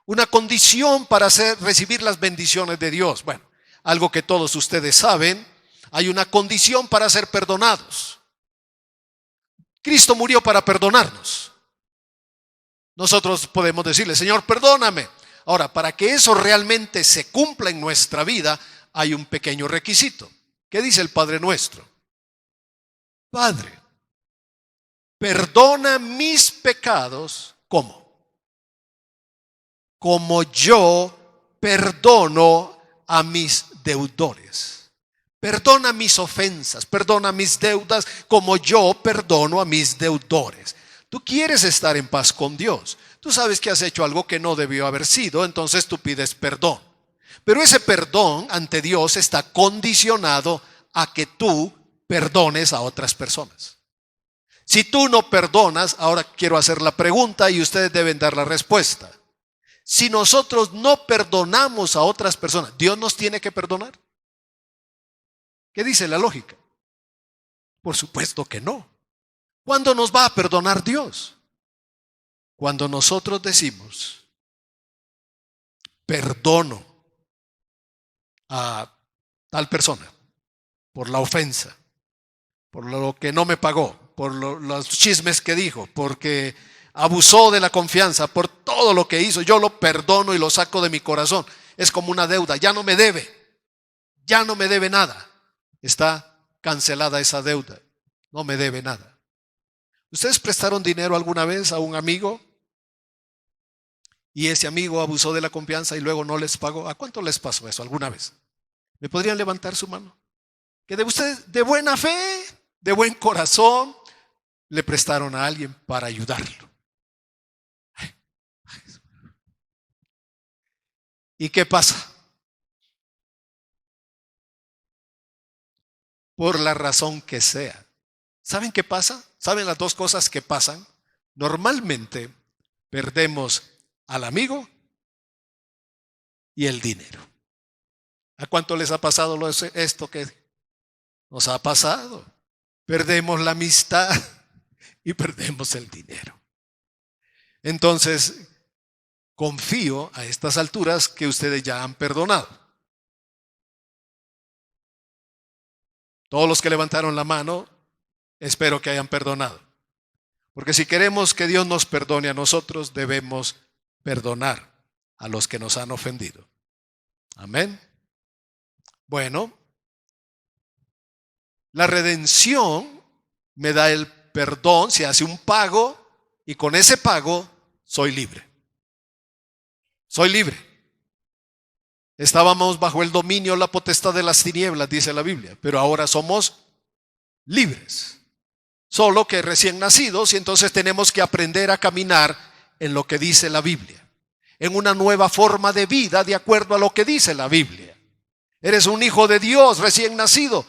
Una condición para recibir las bendiciones de Dios. Bueno, algo que todos ustedes saben, hay una condición para ser perdonados. Cristo murió para perdonarnos. Nosotros podemos decirle, Señor, perdóname. Ahora, para que eso realmente se cumpla en nuestra vida, hay un pequeño requisito. ¿Qué dice el Padre Nuestro? Padre, perdona mis pecados, ¿cómo? Como yo perdono a mis deudores. Perdona mis ofensas, perdona mis deudas, como yo perdono a mis deudores. Tú quieres estar en paz con Dios. Tú sabes que has hecho algo que no debió haber sido, entonces tú pides perdón. Pero ese perdón ante Dios está condicionado a que tú perdones a otras personas. Si tú no perdonas, ahora quiero hacer la pregunta y ustedes deben dar la respuesta. Si nosotros no perdonamos a otras personas, ¿Dios nos tiene que perdonar? ¿Qué dice la lógica? Por supuesto que no. ¿Cuándo nos va a perdonar Dios? Cuando nosotros decimos, perdono a tal persona por la ofensa, por lo que no me pagó, por los chismes que dijo, porque abusó de la confianza, por todo lo que hizo, yo lo perdono y lo saco de mi corazón. Es como una deuda, ya no me debe nada. Está cancelada esa deuda, no me debe nada. ¿Ustedes prestaron dinero alguna vez a un amigo y ese amigo abusó de la confianza y luego no les pagó? ¿A cuánto les pasó eso alguna vez? ¿Me podrían levantar su mano? Que de ustedes, de buena fe, de buen corazón, le prestaron a alguien para ayudarlo. ¿Y qué pasa? Por la razón que sea. ¿Saben qué pasa? ¿Saben las dos cosas que pasan? Normalmente perdemos al amigo y el dinero. ¿A cuánto les ha pasado esto que nos ha pasado? Perdemos la amistad y perdemos el dinero. Entonces, confío a estas alturas que ustedes ya han perdonado. Todos los que levantaron la mano, espero que hayan perdonado. Porque si queremos que Dios nos perdone a nosotros, debemos perdonar a los que nos han ofendido. Amén. Bueno, la redención me da el perdón, se hace un pago y con ese pago soy libre. Soy libre. Estábamos bajo el dominio, la potestad de las tinieblas, dice la Biblia, pero ahora somos libres. Solo que recién nacidos y entonces tenemos que aprender a caminar en lo que dice la Biblia, en una nueva forma de vida de acuerdo a lo que dice la Biblia. Eres un hijo de Dios recién nacido.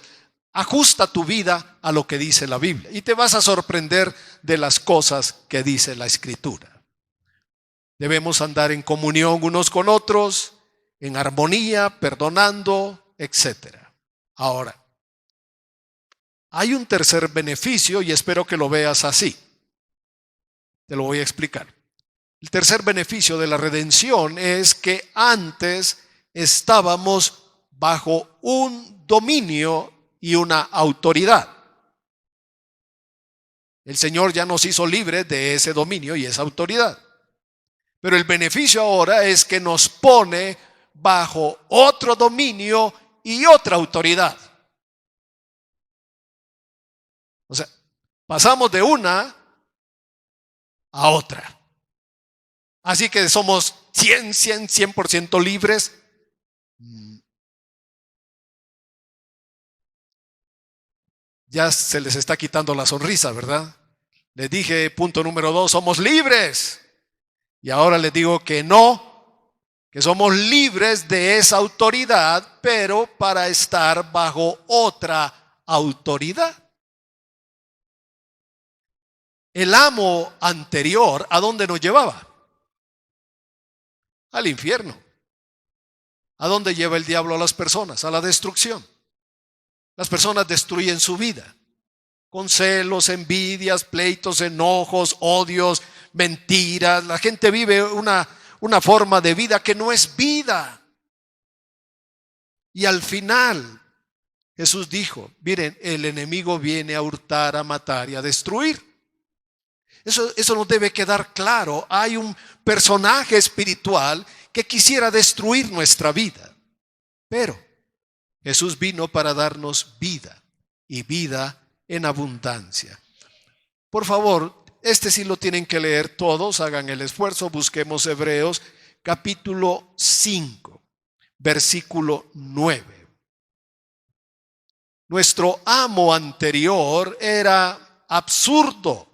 Ajusta tu vida a lo que dice la Biblia y te vas a sorprender de las cosas que dice la Escritura. Debemos andar en comunión unos con otros, en armonía, perdonando, etc. Ahora, hay un tercer beneficio y espero que lo veas así. Te lo voy a explicar. El tercer beneficio de la redención es que antes estábamos bajo un dominio y una autoridad. El Señor ya nos hizo libres de ese dominio y esa autoridad. Pero el beneficio ahora es que nos pone bajo otro dominio y otra autoridad. O sea, pasamos de una a otra. Así que somos 100% libres. Ya se les está quitando la sonrisa, ¿verdad? Les dije, punto número 2, somos libres. Y ahora les digo que no, que somos libres de esa autoridad, pero para estar bajo otra autoridad. El amo anterior, ¿a dónde nos llevaba? Al infierno. ¿A dónde lleva el diablo a las personas? A la destrucción. Las personas destruyen su vida con celos, envidias, pleitos, enojos, odios, mentiras. La gente vive una forma de vida que no es vida. Y al final Jesús dijo, miren, el enemigo viene a hurtar, a matar y a destruir. Eso nos debe quedar claro. Hay un personaje espiritual que quisiera destruir nuestra vida, pero Jesús vino para darnos vida y vida en abundancia. Por favor, este sí lo tienen que leer todos, hagan el esfuerzo, busquemos Hebreos capítulo 5, versículo 9. Nuestro amo anterior era absurdo,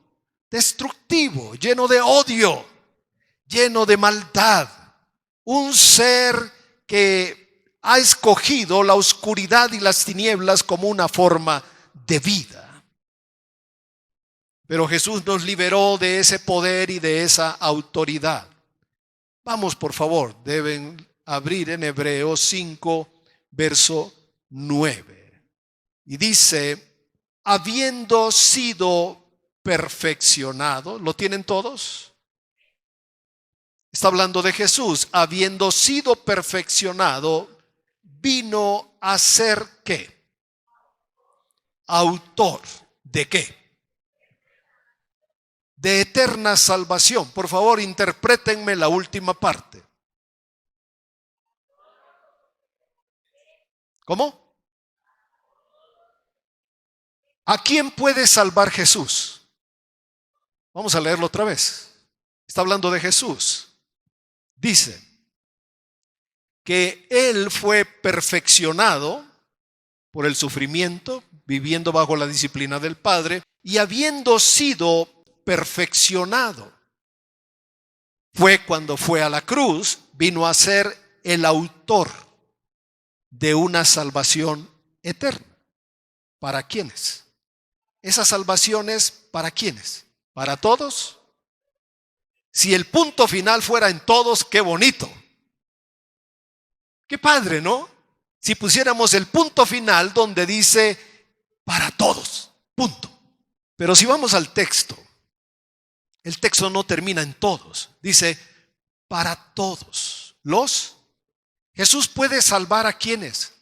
destructivo, lleno de odio, lleno de maldad, un ser que ha escogido la oscuridad y las tinieblas como una forma de vida. Pero Jesús nos liberó de ese poder y de esa autoridad. Vamos, por favor, deben abrir en Hebreos 5, verso 9. Y dice, habiendo sido perfeccionado, ¿lo tienen todos? Está hablando de Jesús, habiendo sido perfeccionado, vino a ser ¿qué? Autor ¿de qué? De eterna salvación. Por favor, interprétenme la última parte. ¿Cómo? ¿A quién puede salvar Jesús? Vamos a leerlo otra vez. Está hablando de Jesús. Dice que Él fue perfeccionado por el sufrimiento, viviendo bajo la disciplina del Padre, y habiendo sido perfeccionado, fue cuando fue a la cruz, vino a ser el autor de una salvación eterna. ¿Para quiénes? Esa salvación es ¿para quiénes? ¿Para todos? Si el punto final fuera en todos, qué bonito. Qué padre, ¿no? Si pusiéramos el punto final donde dice para todos, punto. Pero si vamos al texto, el texto no termina en todos. Dice para todos. Jesús puede salvar ¿a quiénes?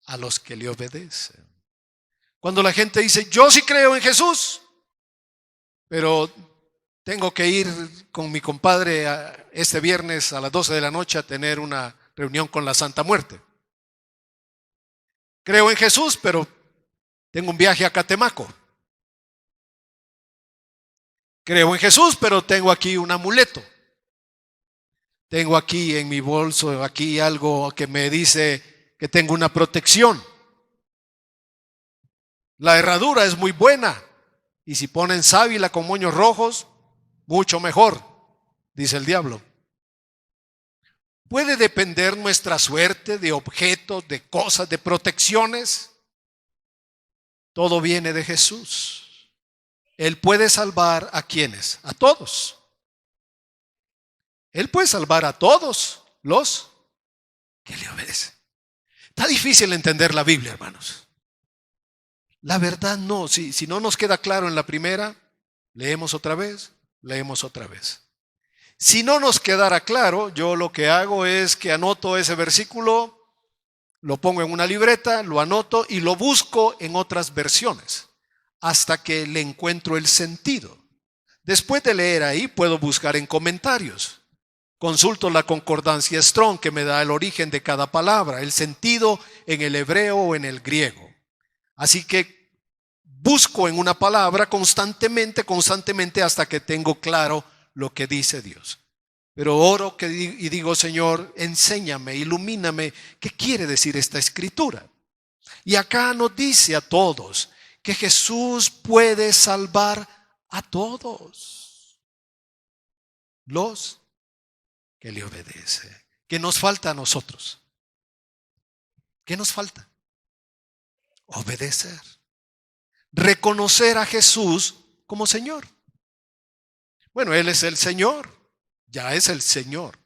A los que le obedecen. Cuando la gente dice, yo sí creo en Jesús, pero tengo que ir con mi compadre este viernes a las 12 de la noche a tener una reunión con la Santa Muerte. Creo en Jesús, pero tengo un viaje a Catemaco. Creo en Jesús, pero tengo aquí un amuleto. Tengo aquí en mi bolso, aquí algo que me dice que tengo una protección. La herradura es muy buena. Y si ponen sábila con moños rojos, mucho mejor, dice el diablo. ¿Puede depender nuestra suerte de objetos, de cosas, de protecciones? Todo viene de Jesús. Él puede salvar ¿a quiénes? A todos. Él puede salvar a todos los que le obedecen. Está difícil entender la Biblia, hermanos. La verdad no, si no nos queda claro en la primera, leemos otra vez, leemos otra vez. Si no nos quedara claro, yo lo que hago es que anoto ese versículo, lo pongo en una libreta, lo anoto y lo busco en otras versiones hasta que le encuentro el sentido. Después de leer ahí, puedo buscar en comentarios. Consulto la concordancia Strong que me da el origen de cada palabra, el sentido en el hebreo o en el griego. Así que busco en una palabra constantemente hasta que tengo claro lo que dice Dios. Pero oro y digo, Señor, enséñame, ilumíname, ¿qué quiere decir esta escritura? Y acá nos dice a todos que Jesús puede salvar a todos los que le obedecen. ¿Qué nos falta a nosotros? ¿Qué nos falta? Obedecer. Reconocer a Jesús como Señor. Bueno, Él es el Señor, ya es el Señor.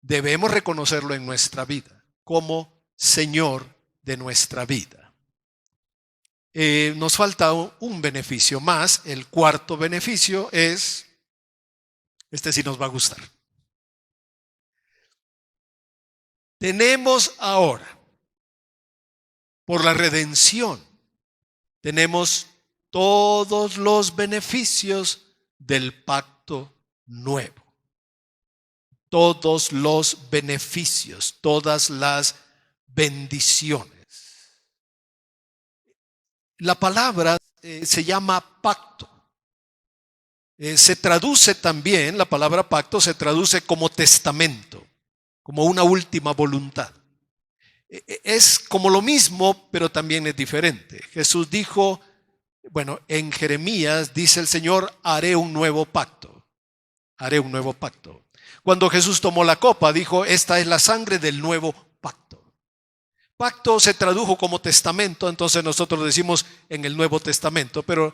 Debemos reconocerlo en nuestra vida como Señor de nuestra vida. Nos falta un beneficio más. El cuarto beneficio es, este sí nos va a gustar. Tenemos ahora, por la redención, tenemos todos los beneficios del pacto nuevo. Todos los beneficios, todas las bendiciones. La palabra se llama pacto. Se traduce también, la palabra pacto se traduce como testamento, como una última voluntad. Es como lo mismo, pero también es diferente. Jesús dijo, bueno, en Jeremías dice el Señor, haré un nuevo pacto. Haré un nuevo pacto. Cuando Jesús tomó la copa, dijo, esta es la sangre del nuevo pacto. Pacto se tradujo como testamento, entonces nosotros decimos en el Nuevo Testamento, pero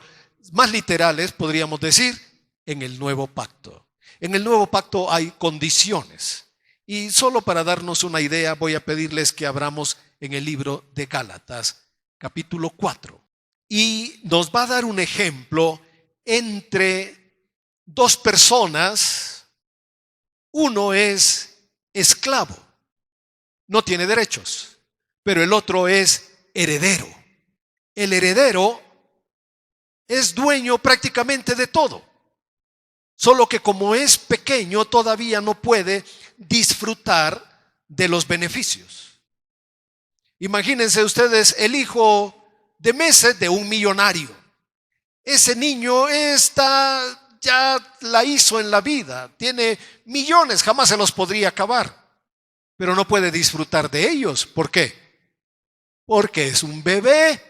más literales podríamos decir en el nuevo pacto. En el nuevo pacto hay condiciones. Y solo para darnos una idea, voy a pedirles que abramos en el libro de Gálatas, capítulo 4. Y nos va a dar un ejemplo entre dos personas. Uno es esclavo, no tiene derechos, pero el otro es heredero. El heredero es dueño prácticamente de todo, solo que como es pequeño todavía no puede disfrutar de los beneficios. Imagínense ustedes el hijo de meses de un millonario. Ese niño ya la hizo en la vida, tiene millones, jamás se los podría acabar, pero no puede disfrutar de ellos. ¿Por qué? Porque es un bebé.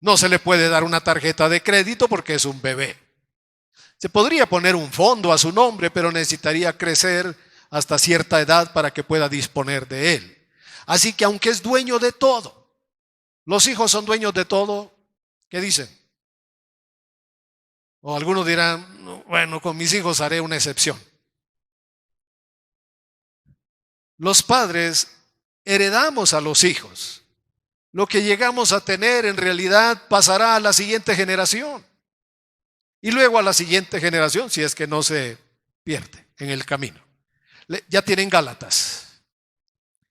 No se le puede dar una tarjeta de crédito porque es un bebé. Se podría poner un fondo a su nombre, pero necesitaría crecer hasta cierta edad para que pueda disponer de él. Así que aunque es dueño de todo, los hijos son dueños de todo, ¿qué dicen? O algunos dirán, bueno, con mis hijos haré una excepción. Los padres heredamos a los hijos. Lo que llegamos a tener en realidad pasará a la siguiente generación. Y luego a la siguiente generación, si es que no se pierde en el camino. Ya tienen Gálatas.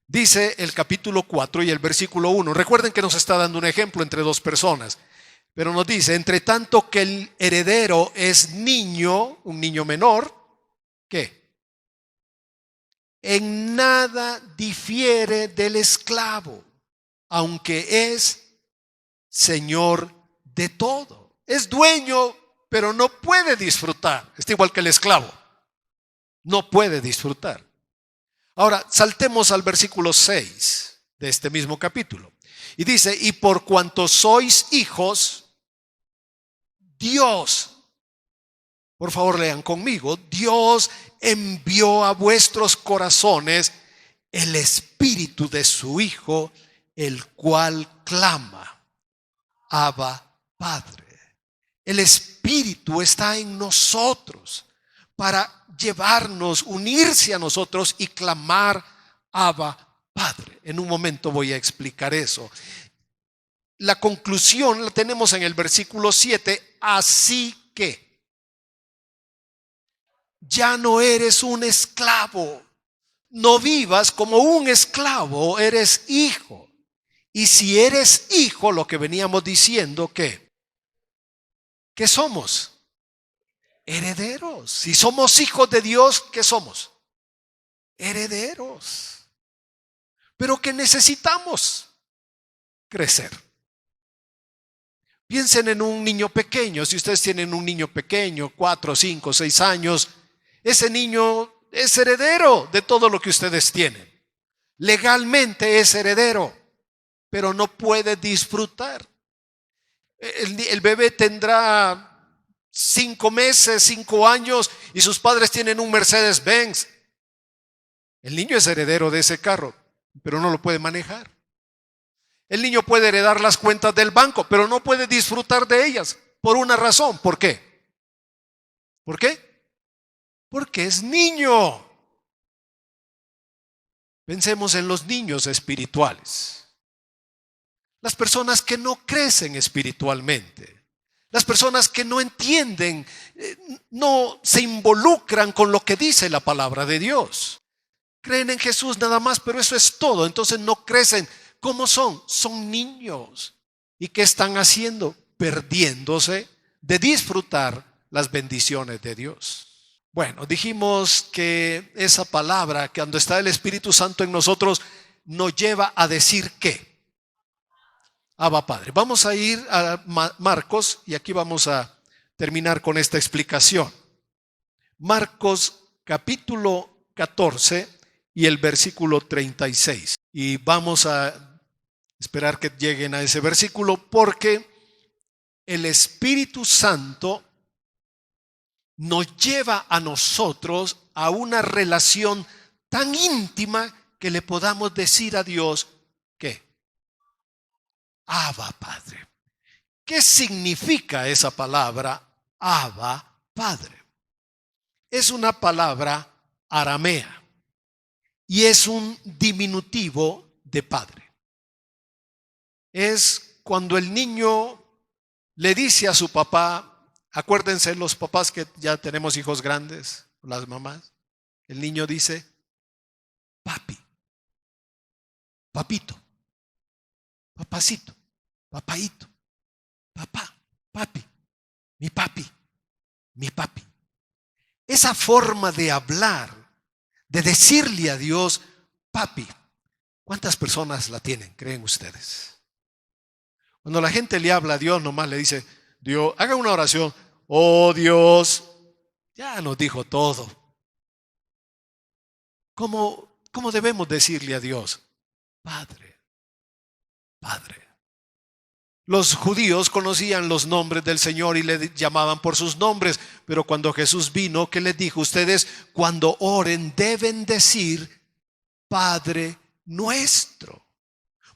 Dice el capítulo 4 y el versículo 1. Recuerden que nos está dando un ejemplo entre dos personas. Pero nos dice, entre tanto que el heredero es niño, un niño menor, ¿qué? En nada difiere del esclavo, aunque es señor de todo. Es dueño, pero no puede disfrutar. Está igual que el esclavo. No puede disfrutar. Ahora, saltemos al versículo 6 de este mismo capítulo. Y dice, y por cuanto sois hijos, Dios, por favor lean conmigo, Dios envió a vuestros corazones el espíritu de su Hijo, el cual clama, Abba, Padre. El espíritu está en nosotros para llevarnos, unirse a nosotros y clamar, Abba, Padre. En un momento voy a explicar eso. La conclusión la tenemos en el versículo 7. Así que ya no eres un esclavo. No vivas como un esclavo, eres hijo. Y si eres hijo, lo que veníamos diciendo, ¿qué somos? Herederos. Si somos hijos de Dios, ¿qué somos? Herederos. Pero ¿qué necesitamos? Crecer. Piensen en un niño pequeño. Si ustedes tienen un niño pequeño, 4, 5, 6 años, ese niño es heredero de todo lo que ustedes tienen. Legalmente es heredero, pero no puede disfrutar. El bebé tendrá 5 meses, 5 años y sus padres tienen un Mercedes-Benz. El niño es heredero de ese carro, pero no lo puede manejar. El niño puede heredar las cuentas del banco, pero no puede disfrutar de ellas por una razón. ¿Por qué? ¿Por qué? Porque es niño. Pensemos en los niños espirituales. Las personas que no crecen espiritualmente. Las personas que no entienden, no se involucran con lo que dice la palabra de Dios. Creen en Jesús nada más, pero eso es todo. Entonces no crecen. ¿Cómo son? Son niños. ¿Y qué están haciendo? Perdiéndose de disfrutar las bendiciones de Dios. Bueno, dijimos que esa palabra, que cuando está el Espíritu Santo en nosotros, nos lleva a decir ¿qué? Abba Padre. Vamos a ir a Marcos y aquí vamos a terminar con esta explicación. Marcos capítulo 14 y el versículo 36. Y vamos a esperar que lleguen a ese versículo porque el Espíritu Santo nos lleva a nosotros a una relación tan íntima que le podamos decir a Dios ¿qué? Abba Padre. ¿Qué significa esa palabra Abba Padre? Es una palabra aramea y es un diminutivo de padre. Es cuando el niño le dice a su papá, acuérdense los papás que ya tenemos hijos grandes, las mamás, el niño dice, papi, papito, papacito, papaito, papá, papi, mi papi, mi papi. Esa forma de hablar, de decirle a Dios, papi, ¿cuántas personas la tienen, creen ustedes? Cuando la gente le habla a Dios, nomás le dice, Dios, haga una oración, oh Dios, ya nos dijo todo. ¿Cómo debemos decirle a Dios? Padre, Padre. Los judíos conocían los nombres del Señor y le llamaban por sus nombres, pero cuando Jesús vino, ¿qué les dijo? Ustedes cuando oren deben decir Padre nuestro,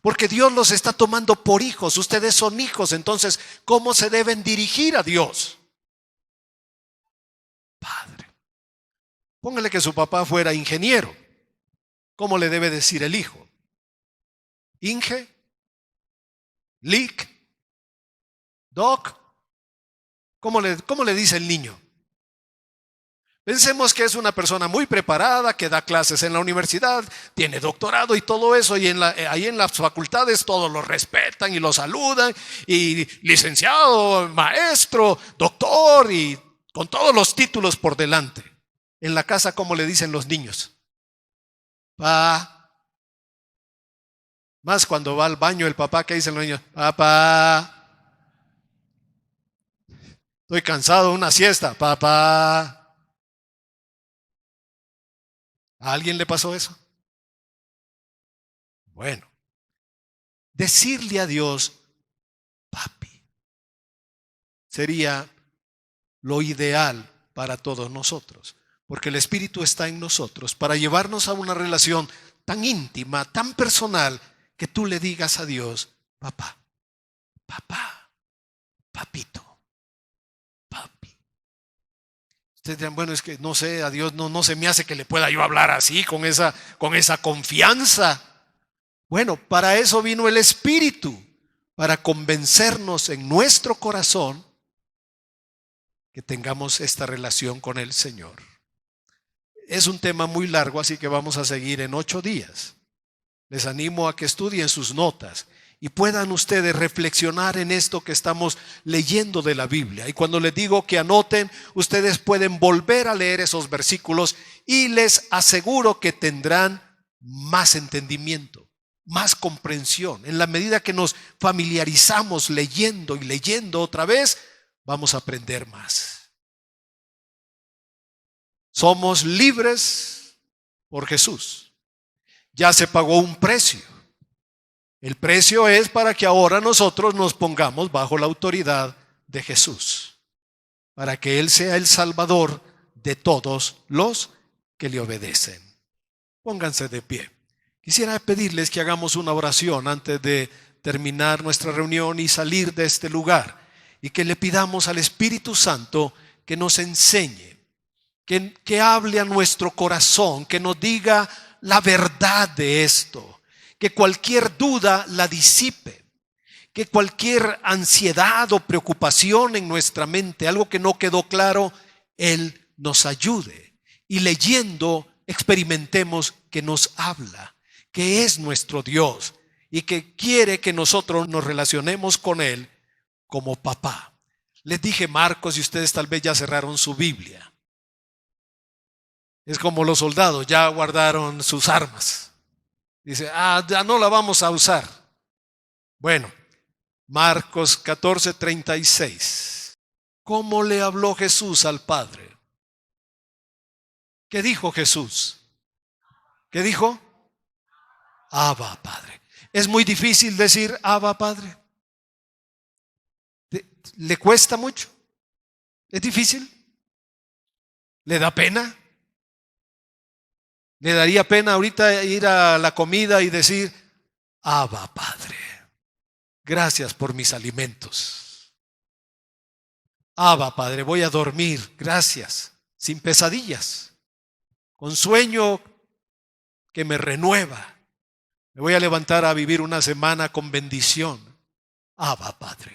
porque Dios los está tomando por hijos, ustedes son hijos, entonces ¿cómo se deben dirigir a Dios? Padre. Póngale que su papá fuera ingeniero, ¿cómo le debe decir el hijo? Inge, Lic, Doc, ¿cómo le dice el niño? Pensemos que es una persona muy preparada, que da clases en la universidad, tiene doctorado y todo eso, y ahí en las facultades todos lo respetan y lo saludan, y licenciado, maestro, doctor, y con todos los títulos por delante. En la casa, ¿cómo le dicen los niños? Pa. Más cuando va al baño el papá, ¿qué dicen los niños? Papá. Estoy cansado, una siesta, papá. ¿A alguien le pasó eso? Bueno, decirle a Dios, papi, sería lo ideal para todos nosotros, porque el Espíritu está en nosotros para llevarnos a una relación tan íntima, tan personal, que tú le digas a Dios, papá, papá, papito. Ustedes dirán, bueno, es que no sé, a Dios no se me hace que le pueda yo hablar así, con esa confianza. Bueno, para eso vino el Espíritu, para convencernos en nuestro corazón que tengamos esta relación con el Señor. Es un tema muy largo, así que vamos a seguir en 8 días. Les animo a que estudien sus notas y puedan ustedes reflexionar en esto que estamos leyendo de la Biblia. Y cuando les digo que anoten, ustedes pueden volver a leer esos versículos y les aseguro que tendrán más entendimiento, más comprensión. En la medida que nos familiarizamos leyendo y leyendo otra vez, vamos a aprender más. Somos libres por Jesús. Ya se pagó un precio. El precio es para que ahora nosotros nos pongamos bajo la autoridad de Jesús, para que Él sea el Salvador de todos los que le obedecen. Pónganse de pie. Quisiera pedirles que hagamos una oración antes de terminar nuestra reunión y salir de este lugar, y que le pidamos al Espíritu Santo que nos enseñe, que hable a nuestro corazón, que nos diga la verdad de esto, que cualquier duda la disipe, que cualquier ansiedad o preocupación en nuestra mente, algo que no quedó claro, Él nos ayude. Y leyendo experimentemos que nos habla, que es nuestro Dios y que quiere que nosotros nos relacionemos con Él como papá. Les dije Marcos y ustedes tal vez ya cerraron su Biblia. Es como los soldados, ya guardaron sus armas. Dice, ya no la vamos a usar. Bueno, Marcos 14:36. ¿Cómo le habló Jesús al Padre? ¿Qué dijo Jesús? ¿Qué dijo? Abba, Padre. Es muy difícil decir Abba, Padre. ¿Le cuesta mucho? ¿Es difícil? ¿Le da pena? ¿Le daría pena ahorita ir a la comida y decir Abba, Padre, gracias por mis alimentos? Abba, Padre, voy a dormir, gracias, sin pesadillas, con sueño que me renueva. Me voy a levantar a vivir una semana con bendición. Abba, Padre.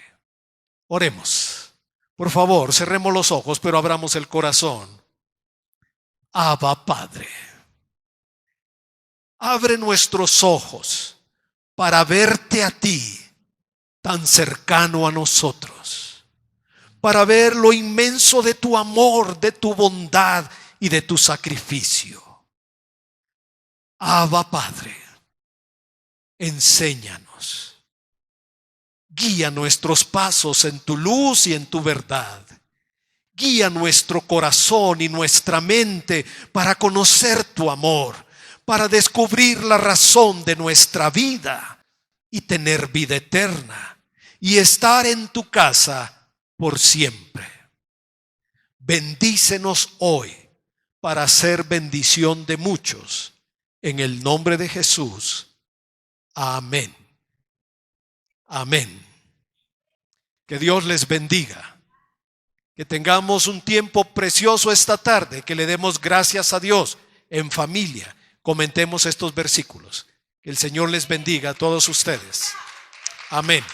Oremos. Por favor, cerremos los ojos, pero abramos el corazón. Abba, Padre. Abre nuestros ojos para verte a ti tan cercano a nosotros, para ver lo inmenso de tu amor, de tu bondad y de tu sacrificio. Abba, Padre, enséñanos. Guía nuestros pasos en tu luz y en tu verdad. Guía nuestro corazón y nuestra mente para conocer tu amor, para descubrir la razón de nuestra vida y tener vida eterna y estar en tu casa por siempre. Bendícenos hoy para ser bendición de muchos. En el nombre de Jesús. Amén. Amén. Que Dios les bendiga. Que tengamos un tiempo precioso esta tarde, que le demos gracias a Dios en familia. Comentemos estos versículos. Que el Señor les bendiga a todos ustedes. Amén.